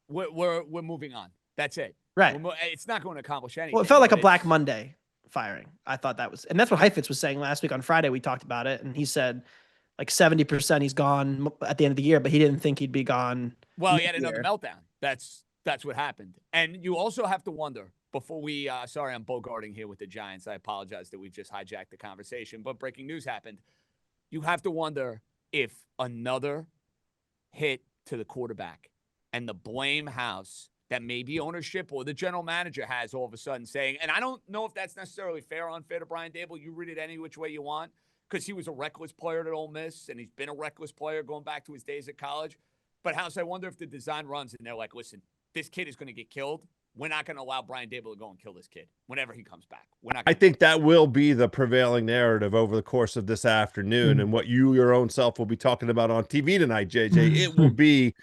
we're moving on. That's it. Right. It's not going to accomplish anything. Well, it felt like a Black Monday firing. I thought that was, and that's what Heifetz was saying last week on Friday. We talked about it, and he said like 70% he's gone at the end of the year, but he didn't think he'd be gone. Well, he had another meltdown. That's what happened. And you also have to wonder before we, sorry, I'm bogarting here with the Giants. I apologize that we've just hijacked the conversation, but breaking news happened. You have to wonder if another hit to the quarterback and the blame house that maybe ownership or the general manager has all of a sudden saying, and I don't know if that's necessarily fair or unfair to Brian Daboll. You read it any which way you want because he was a reckless player at Ole Miss and he's been a reckless player going back to his days at college. But House, I wonder if the design runs and they're like, listen, this kid is going to get killed we're not going to allow Brian Daboll to go and kill this kid whenever he comes back. We're not. I think that will be the prevailing narrative over the course of this afternoon, and what you your own self will be talking about on TV tonight, JJ. It will be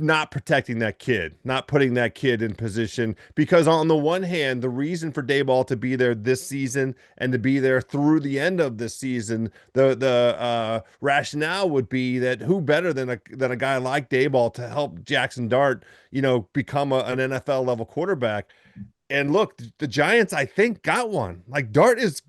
not protecting that kid, not putting that kid in position, because on the one hand, the reason for Daboll to be there this season and to be there through the end of this season, the rationale would be that who better than a guy like Daboll to help Jackson Dart, become an NFL level quarterback. And look, the Giants, I think, got one. Like, Dart is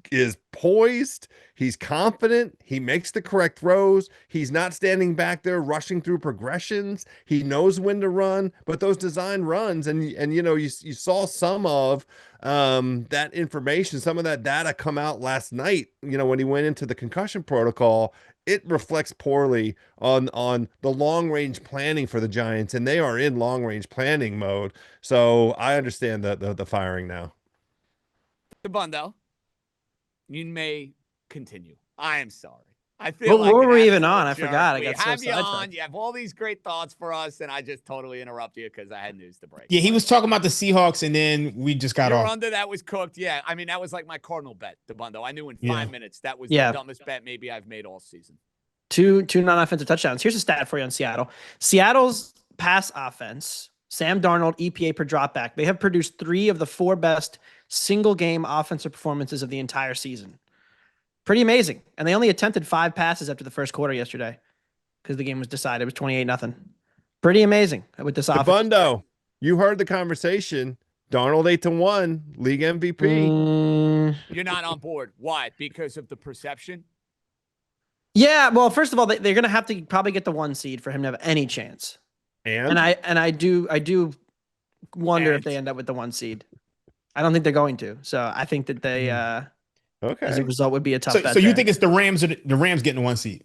poised. He's confident. He makes the correct throws. He's not standing back there rushing through progressions. He knows when to run. But those design runs, and you saw some of that information, some of that data come out last night. When he went into the concussion protocol, it reflects poorly on the long range planning for the Giants, and they are in long range planning mode. So I understand the firing now. Dabbundo, you may continue. I am sorry. I feel what were we even on? I jerk. forgot. I We got so have you sidetracked. on. You have all these great thoughts for us, and I just totally interrupt you because I had news to break. Yeah, he was talking about the Seahawks, and then we just got Your off. under that was cooked. Yeah, I mean that was like my Cardinal bet, Dabbundo. I knew in 5 Yeah. minutes that was Yeah. the dumbest bet maybe I've made all season. Two non-offensive touchdowns. Here's a stat for you on Seattle. Seattle's pass offense, Sam Darnold, EPA per dropback. They have produced 3 of the 4 best single-game offensive performances of the entire season. Pretty amazing. And they only attempted 5 passes after the first quarter yesterday because the game was decided. It was 28-0. Pretty amazing with this offense. Dabbundo, you heard the conversation. Darnold 8-1, league MVP. You're not on board. Why? Because of the perception? Yeah, well, first of all, they're going to have to probably get the 1 seed for him to have any chance. And I do wonder if they end up with the 1 seed. I don't think they're going to. So I think that they, okay, as a result, would be a tough bet. So you there. think it's the Rams getting 1 seed?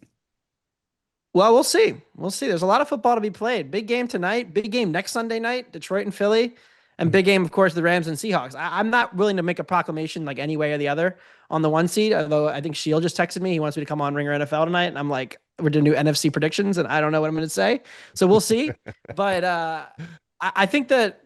Well, we'll see. We'll see. There's a lot of football to be played. Big game tonight. Big game next Sunday night. Detroit and Philly. And big game, of course, the Rams and Seahawks. I'm not willing to make a proclamation like any way or the other on the 1 seed, although I think Shield just texted me. He wants me to come on Ringer NFL tonight. And I'm like, we're doing new NFC predictions, and I don't know what I'm going to say. So we'll see. But I think that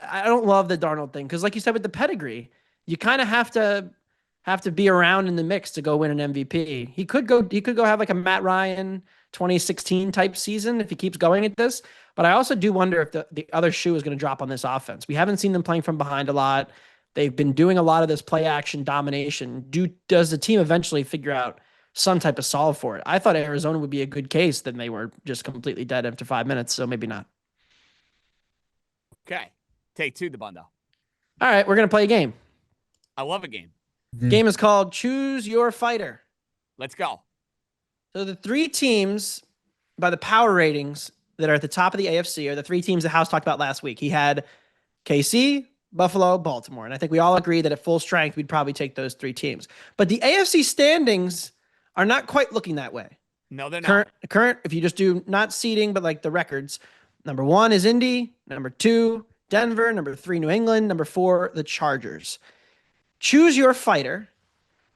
I don't love the Darnold thing because, like you said, with the pedigree, you kind of have to be around in the mix to go win an MVP. He could go have like a Matt Ryan 2016 type season if he keeps going at this. But I also do wonder if the other shoe is going to drop on this offense. We haven't seen them playing from behind a lot. They've been doing a lot of this play action domination. Does the team eventually figure out some type of solve for it? I thought Arizona would be a good case, then they were just completely dead after 5 minutes, so maybe not. Okay. Take 2, Dabbundo. All right, we're going to play a game. I love a game. Game is called Choose Your Fighter. Let's go. So the 3 teams by the power ratings that are at the top of the AFC are the 3 teams that House talked about last week. He had KC, Buffalo, Baltimore. And I think we all agree that at full strength, we'd probably take those 3 teams. But the AFC standings are not quite looking that way. No, they're not. Current, if you just do not seeding, but like the records, number 1 is Indy, number 2, Denver, number 3, New England, number 4, the Chargers. Choose your fighter.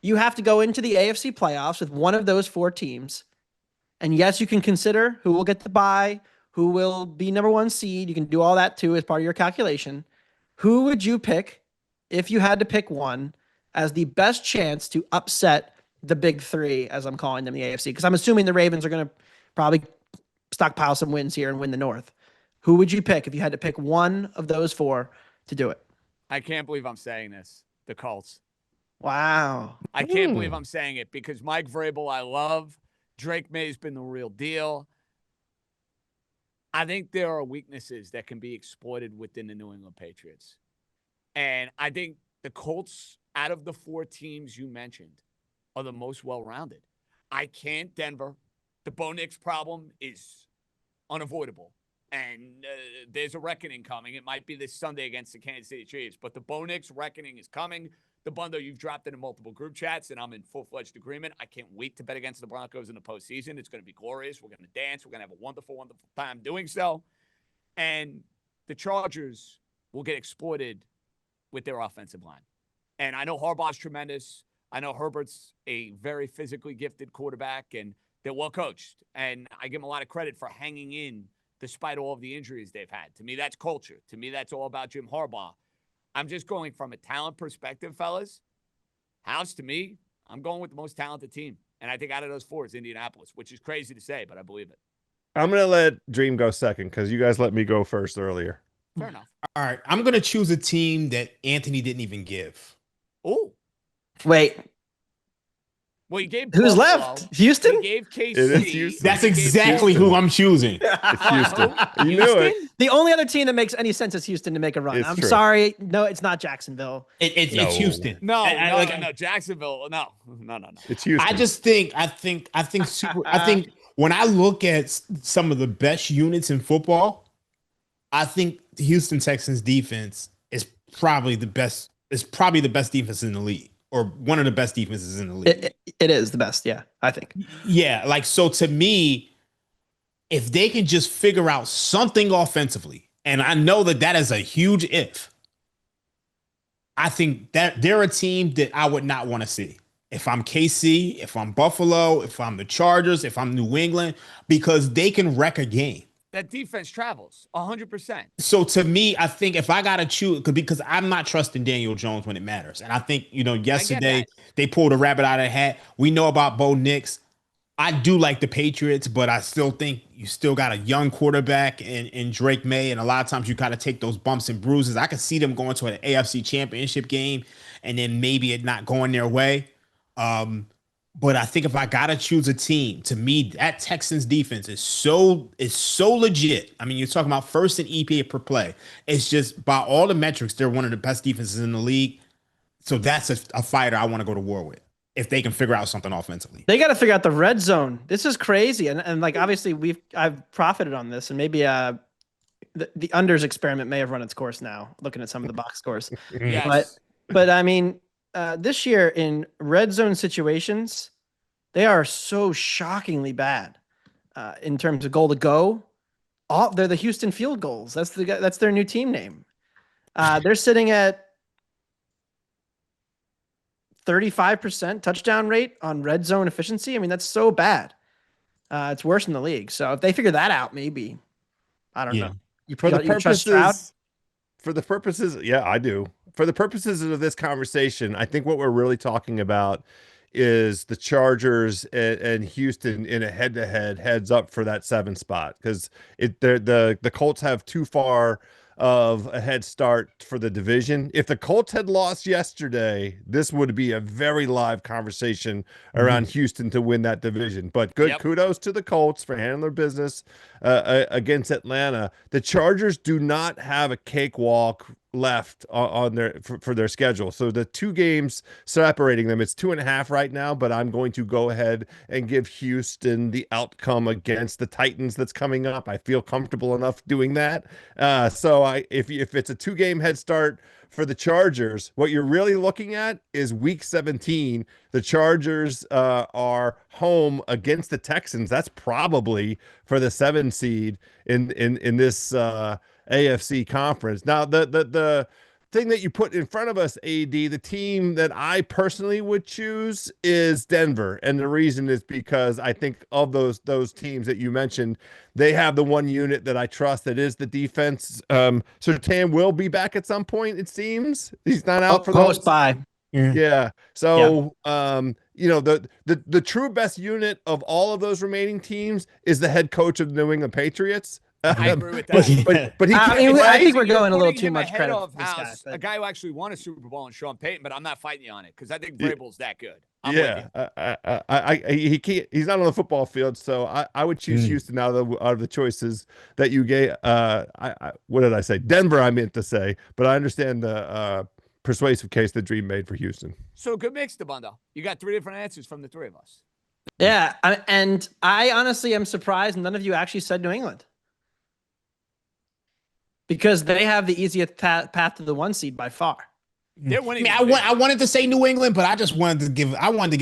You have to go into the AFC playoffs with one of those 4 teams. And yes, you can consider who will get the bye, who will be number 1 seed. You can do all that too as part of your calculation. Who would you pick if you had to pick one as the best chance to upset the big 3, as I'm calling them, the AFC? Because I'm assuming the Ravens are going to probably stockpile some wins here and win the North. Who would you pick if you had to pick one of those 4 to do it? I can't believe I'm saying this. The Colts. Wow. I can't believe I'm saying it because Mike Vrabel, I love. Drake May's been the real deal. I think there are weaknesses that can be exploited within the New England Patriots. And I think the Colts, out of the 4 teams you mentioned, are the most well-rounded. Denver. The Bo Nix problem is unavoidable. And there's a reckoning coming. It might be this Sunday against the Kansas City Chiefs. But the Bo Nix reckoning is coming. Dabbundo, you've dropped into multiple group chats, and I'm in full-fledged agreement. I can't wait to bet against the Broncos in the postseason. It's going to be glorious. We're going to dance. We're going to have a wonderful, wonderful time doing so. And the Chargers will get exploited with their offensive line. And I know Harbaugh's tremendous. I know Herbert's a very physically gifted quarterback, and they're well coached. And I give them a lot of credit for hanging in despite all of the injuries they've had. To me, that's culture. To me, that's all about Jim Harbaugh. I'm just going from a talent perspective, fellas. House, to me, I'm going with the most talented team. And I think out of those four is Indianapolis, which is crazy to say, but I believe it. I'm going to let Dream go second because you guys let me go first earlier. Fair enough. All right. I'm going to choose a team that Anthony didn't even give. Oh. Wait. Well, you gave Who's Buffalo. left? Houston? You gave KC. It is Houston. That's exactly who I'm choosing. It's Houston. You knew it. The only other team that makes any sense is Houston to make a run. It's I'm true. sorry. No, it's not Jacksonville. It's No. Houston. No, I- no, Jacksonville. No. It's Houston. I just think I think when I look at some of the best units in football, I think the Houston Texans defense is probably the best. It's probably the best defense in the league, or one of the best defenses in the league. It is the best. Yeah, I think. Yeah, like, so to me, if they can just figure out something offensively, and I know that is a huge if, I think that they're a team that I would not want to see. If I'm KC, if I'm Buffalo, if I'm the Chargers, if I'm New England, because they can wreck a game. That defense travels 100%. So to me, I think if I got to choose, because I'm not trusting Daniel Jones when it matters. And I think, yesterday they pulled a rabbit out of the hat. We know about Bo Nix. I do like the Patriots, but I still think you still got a young quarterback in Drake May. And a lot of times you got to take those bumps and bruises. I could see them going to an AFC championship game and then maybe it not going their way. But I think if I got to choose a team, to me, that Texans defense is so legit. I mean, you're talking about first in EPA per play. It's just, by all the metrics, they're one of the best defenses in the league. So that's a fighter I want to go to war with if they can figure out something offensively. They got to figure out the red zone. This is crazy, and like, obviously I've profited on this, and maybe the unders experiment may have run its course now. Looking at some of the box scores, Yes. but I mean, this year in red zone situations, they are so shockingly bad in terms of goal to go. They're the Houston Field Goals. That's their new team name. They're sitting at 35% touchdown rate on red zone efficiency. I mean, that's so bad. It's worse in the league. So if they figure that out, maybe, I don't know. For the purposes, yeah, I do. For the purposes of this conversation, I think what we're really talking about is the Chargers and Houston in a head-to-head, heads up for that 7 spot, because the Colts have too far of a head start for the division. If the Colts had lost yesterday, this would be a very live conversation around Houston to win that division. But kudos to the Colts for handling their business against Atlanta. The Chargers do not have a cakewalk left on for their schedule. So the 2 games separating them, it's 2.5 right now, but I'm going to go ahead and give Houston the outcome against the Titans that's coming up. I feel comfortable enough doing that. So if it's a 2-game head start for the Chargers, what you're really looking at is week 17. The Chargers are home against the Texans. That's probably for the 7 seed in this AFC conference. Now, the thing that you put in front of us, AD, the team that I personally would choose is Denver. And the reason is because I think of those teams that you mentioned, they have the one unit that I trust, that is the defense. Surtain will be back at some point, it seems. He's not out for close by. Yeah. So, the true best unit of all of those remaining teams is the head coach of the New England Patriots. I agree with that. But I think we're going a little too much credit of for this guy. a guy who actually won a Super Bowl in Sean Payton, but I'm not fighting you on it because I think Vrabel's that good. I'm he's not on the football field, so I would choose Houston out of the choices that you gave. What did I say? Denver, I meant to say, but I understand the persuasive case that Dream made for Houston. So good mix, Dabbundo. You got 3 different answers from the 3 of us. Yeah, and I honestly am surprised none of you actually said New England, because they have the easiest path to the 1 seed by far. They're winning. I wanted to say New England, but I just wanted to give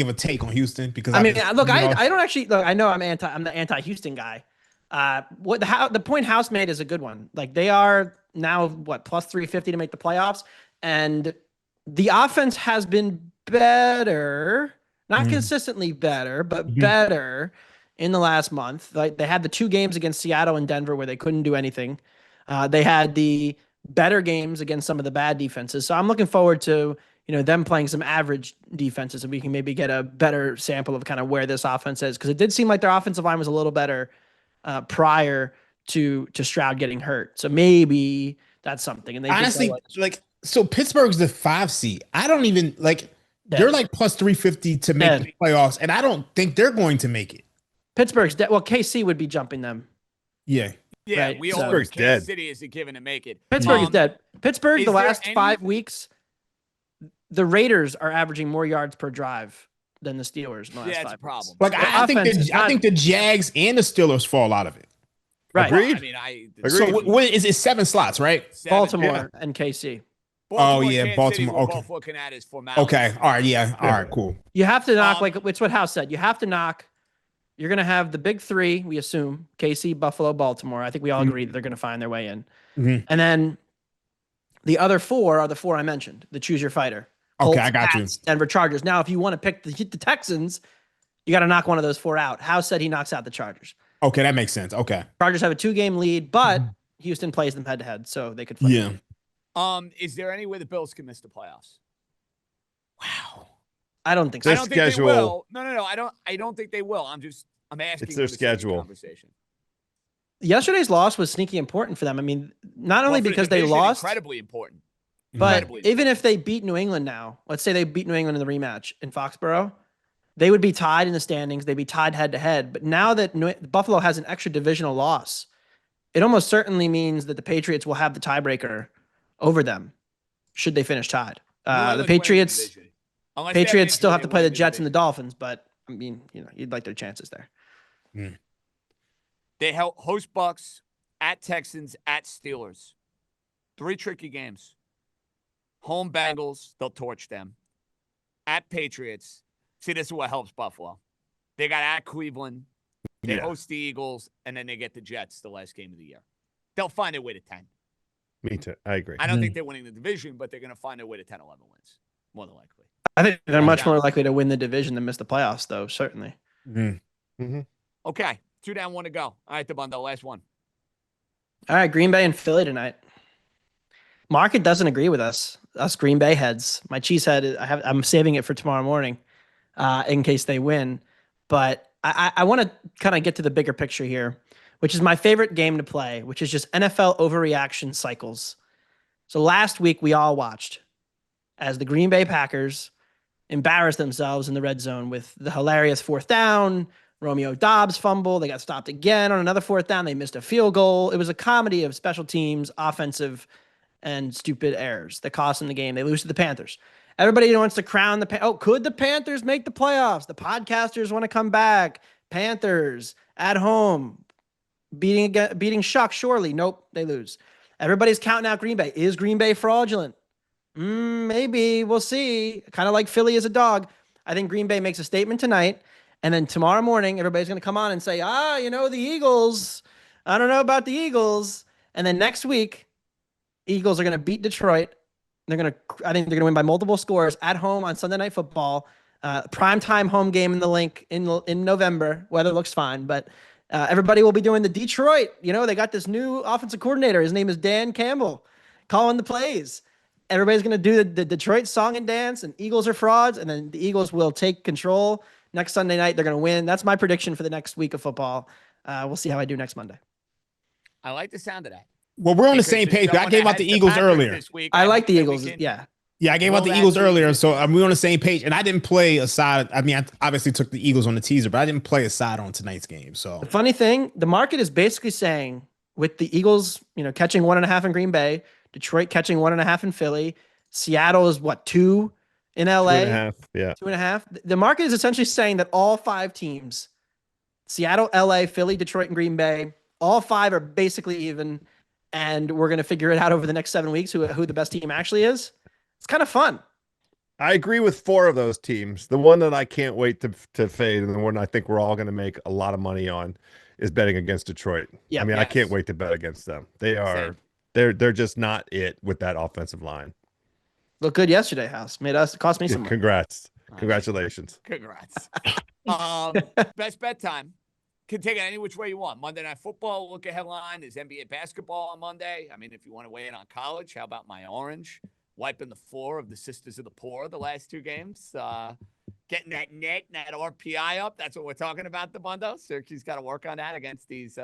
a take on Houston because I don't actually look. I know I'm the anti-Houston guy. The point House made is a good one. Like, they are now plus 350 to make the playoffs, and the offense has been better, not consistently better, but better in the last month. Like, they had the 2 games against Seattle and Denver where they couldn't do anything. They had the better games against some of the bad defenses. So I'm looking forward to, them playing some average defenses, and we can maybe get a better sample of kind of where this offense is, because it did seem like their offensive line was a little better prior to Stroud getting hurt. So maybe that's something. And they honestly, so Pittsburgh's the 5 seed. I don't even they're like plus 350 to make the playoffs, and I don't think they're going to make it. Pittsburgh's dead. Well, KC would be jumping them. Yeah. Yeah, right? we all Kansas City is a given to make it. Pittsburgh is dead. Pittsburgh, the last 5 weeks, the Raiders are averaging more yards per drive than the Steelers in the last 5 weeks. That's a problem. Like, I think the Jags and the Steelers fall out of it. Right. Agreed. Agreed. So what is it? 7 slots, right? 7, Baltimore and KC. Baltimore. We're both looking at is formality. Okay. All right. Yeah. All right. Cool. You have to knock, it's what House said. You have to knock. You're going to have the big 3, we assume, KC, Buffalo, Baltimore. I think we all agree that they're going to find their way in. Mm-hmm. And then the other 4 are the 4 I mentioned, the choose your fighter. Okay, I got you. Denver Chargers. Now, if you want to pick the Texans, you got to knock one of those 4 out. House said he knocks out the Chargers. Okay, that makes sense. Okay. Chargers have a 2-game lead, but Houston plays them head-to-head, so they could fight. Yeah. Is there any way the Bills can miss the playoffs? Wow. I don't think so. I don't think they will. No. I don't think they will. I'm asking. It's their schedule. Conversation. Yesterday's loss was sneaky important for them. I mean, not only because they lost, incredibly important. But even if they beat New England now, let's say they beat New England in the rematch in Foxborough, they would be tied in the standings. They'd be tied head-to-head. But now that Buffalo has an extra divisional loss, it almost certainly means that the Patriots will have the tiebreaker over them should they finish tied. The Patriots still have to play the Jets and the Dolphins, but I mean, you'd like their chances there. Mm. They host Bucks, at Texans, at Steelers. 3 tricky games. Home Bengals, they'll torch them. At Patriots. See, this is what helps Buffalo. They got at Cleveland. They host the Eagles, and then they get the Jets the last game of the year. They'll find their way to 10. Me too. I agree. I don't think they're winning the division, but they're going to find their way to 10, 11 wins. More than likely. I think they're much more likely to win the division than miss the playoffs, though, certainly. Mm-hmm. Okay. 2 down, 1 to go. All right, Dabbundo, last one. All right, Green Bay and Philly tonight. Market doesn't agree with us Green Bay heads. My cheese head, I'm saving it for tomorrow morning in case they win. But I want to kind of get to the bigger picture here, which is my favorite game to play, which is just NFL overreaction cycles. So last week we all watched as the Green Bay Packers embarrassed themselves in the red zone with the hilarious 4th down, Romeo Doubs fumble. They got stopped again on another 4th down. They missed a field goal. It was a comedy of special teams, offensive, and stupid errors that cost them the game. They lose to the Panthers. Everybody wants to crown could the Panthers make the playoffs? The podcasters want to come back. Panthers at home, beating Shock surely. Nope, they lose. Everybody's counting out Green Bay. Is Green Bay fraudulent? Maybe. We'll see. Kind of like Philly is a dog. I think Green Bay makes a statement tonight, and then tomorrow morning, everybody's going to come on and say, the Eagles. I don't know about the Eagles. And then next week, Eagles are going to beat Detroit. I think they're going to win by multiple scores at home on Sunday Night Football. Primetime home game in the Link in November. Weather looks fine, but everybody will be doing the Detroit. They got this new offensive coordinator. His name is Dan Campbell, calling the plays. Everybody's going to do the Detroit song and dance, and Eagles are frauds, and then the Eagles will take control. Next Sunday night, they're going to win. That's my prediction for the next week of football. We'll see how I do next Monday. I like the sound of that. Well, we're on the same page. I gave out the Eagles earlier. I like the Eagles. Yeah. Yeah, I gave out the Eagles earlier, so we're on the same page. And I didn't play a side. I mean, I obviously took the Eagles on the teaser, but I didn't play a side on tonight's game. So the funny thing, the market is basically saying with the Eagles, catching 1.5 in Green Bay, Detroit catching 1.5 in Philly, Seattle is 2 in LA? 2.5. Yeah. 2.5. The market is essentially saying that all 5 teams, Seattle, LA, Philly, Detroit, and Green Bay, all 5 are basically even. And we're going to figure it out over the next 7 weeks who the best team actually is. It's kind of fun. I agree with 4 of those teams. The one that I can't wait to fade, and the one I think we're all going to make a lot of money on, is betting against Detroit. Yeah, I mean, I can't wait to bet against them. They're just not it with that offensive line. Looked good yesterday, House. Cost me some money. Congrats. Congratulations. Congrats. Best bet time. can take it any which way you want. Monday Night Football, look at headline. There's NBA basketball on Monday. I mean, if you want to weigh in on college, how about my Orange wiping the floor of the Sisters of the Poor the last 2 games? Getting that net and that RPI up. That's what we're talking about, Dabbundo. Syracuse got to work on that against these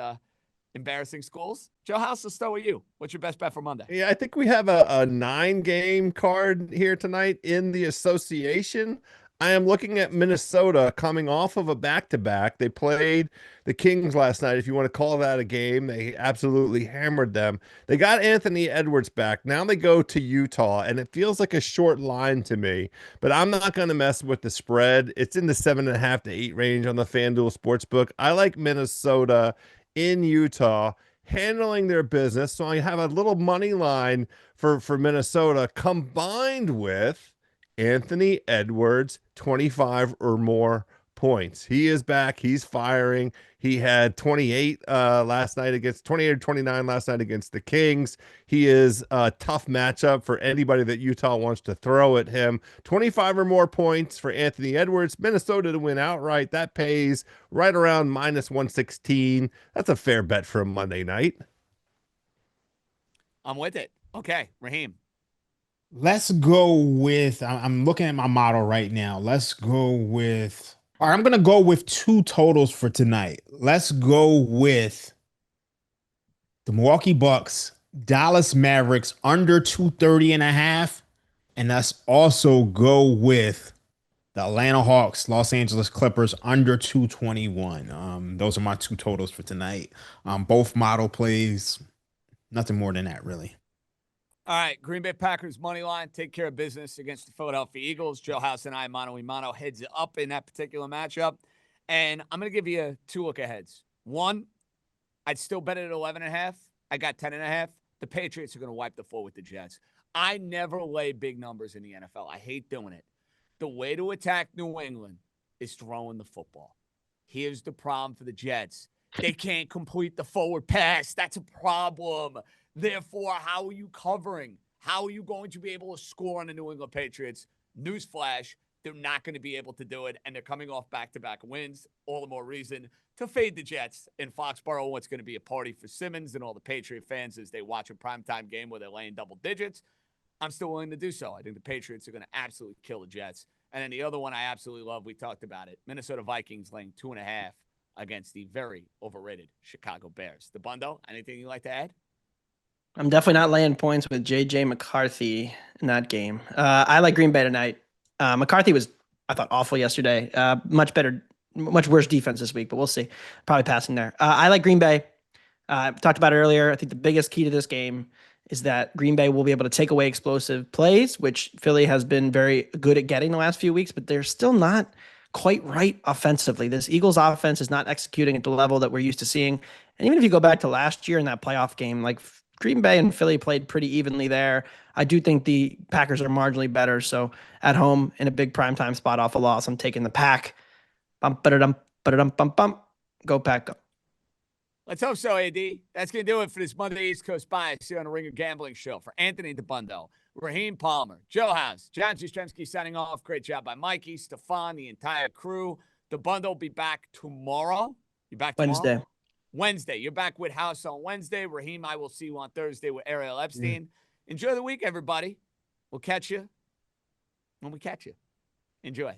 embarrassing schools. Joe House, let's start with you. What's your best bet for Monday? Yeah, I think we have a 9-game card here tonight in the association. I am looking at Minnesota coming off of a back-to-back. They played the Kings last night. If you want to call that a game, they absolutely hammered them. They got Anthony Edwards back. Now they go to Utah, and it feels like a short line to me. But I'm not going to mess with the spread. It's in the 7.5 to 8 range on the FanDuel Sportsbook. I like Minnesota in Utah handling their business. So I have a little money line for Minnesota combined with Anthony Edwards, 25 or more points. He is back. He's firing. He had 28 last night against 28 or 29 last night against the Kings. He is a tough matchup for anybody that Utah wants to throw at him. 25 or more points for Anthony Edwards. Minnesota to win outright. That pays right around -116. That's a fair bet for a Monday night. I'm with it. Okay, Raheem. Let's go with, I'm looking at my model right now. Let's go with, all right, I'm going to go with 2 totals for tonight. Let's go with the Milwaukee Bucks, Dallas Mavericks under 230.5. And let's also go with the Atlanta Hawks, Los Angeles Clippers under 221. Those are my 2 totals for tonight. Both model plays, nothing more than that, really. All right, Green Bay Packers money line, take care of business against the Philadelphia Eagles. Joe House and I, mano a mano, heads up in that particular matchup. And I'm going to give you 2 look-aheads. One, I'd still bet it at 11.5. I got 10.5. The Patriots are going to wipe the floor with the Jets. I never lay big numbers in the NFL. I hate doing it. The way to attack New England is throwing the football. Here's the problem for the Jets. They can't complete the forward pass. That's a problem. Therefore, how are you covering? How are you going to be able to score on the New England Patriots? Newsflash, they're not going to be able to do it, and they're coming off back-to-back wins. All the more reason to fade the Jets in Foxborough. What's going to be a party for Simmons and all the Patriot fans as they watch a primetime game where they're laying double digits. I'm still willing to do so. I think the Patriots are going to absolutely kill the Jets. And then the other one I absolutely love, we talked about it, Minnesota Vikings laying 2.5 against the very overrated Chicago Bears. Dabbundo, anything you'd like to add? I'm definitely not laying points with J.J. McCarthy in that game. I like Green Bay tonight. McCarthy was, I thought, awful yesterday. Much worse defense this week, but we'll see. Probably passing there. I like Green Bay. Talked about it earlier. I think the biggest key to this game is that Green Bay will be able to take away explosive plays, which Philly has been very good at getting the last few weeks, but they're still not quite right offensively. This Eagles offense is not executing at the level that we're used to seeing. And even if you go back to last year in that playoff game, like Green Bay and Philly played pretty evenly there. I do think the Packers are marginally better. So at home in a big primetime spot off a loss, I'm taking the Pack. Bump, ba-da-dum, ba-da-dum, bump, bump. Go Pack, go. Let's hope so, AD. That's going to do it for this Monday East Coast Bias here on the Ringer Gambling Show. For Anthony Dabbundo, Raheem Palmer, Joe House, John Jastremski signing off. Great job by Mikey, Stefan, the entire crew. Dabbundo will be back tomorrow. You back tomorrow? Wednesday. You're back with House on Wednesday. Raheem, I will see you on Thursday with Ariel Epstein. Enjoy the week, everybody. We'll catch you when we catch you. Enjoy.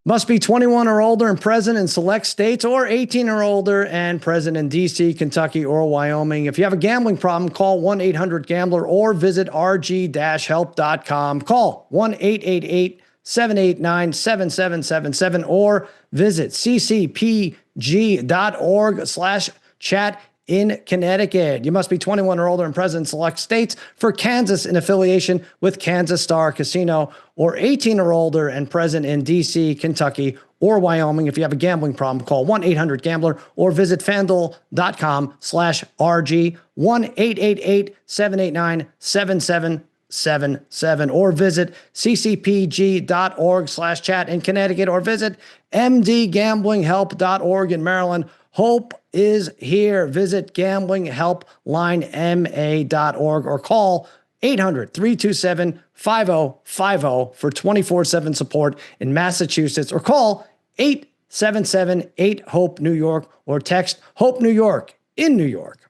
Must be 21 or older and present in select states, or 18 or older and present in D.C., Kentucky, or Wyoming. If you have a gambling problem, call 1-800-GAMBLER or visit rg-help.com. Call 1-888-789-7777 or visit ccpg.org/chat in Connecticut. You must be 21 or older and present in select states. For Kansas, in affiliation with Kansas Star Casino, or 18 or older and present in D.C., Kentucky, or Wyoming. If you have a gambling problem, call 1-800-GAMBLER or visit fanduel.com/RG, 1-888-789-7777 or visit ccpg.org/chat in Connecticut, or visit mdgamblinghelp.org in Maryland. Hope is here. Visit gamblinghelplinema.org or call 800-327-5050 for 24/7 support in Massachusetts, or call 877-8-HOPE-NEW YORK or text HOPE New York in New York.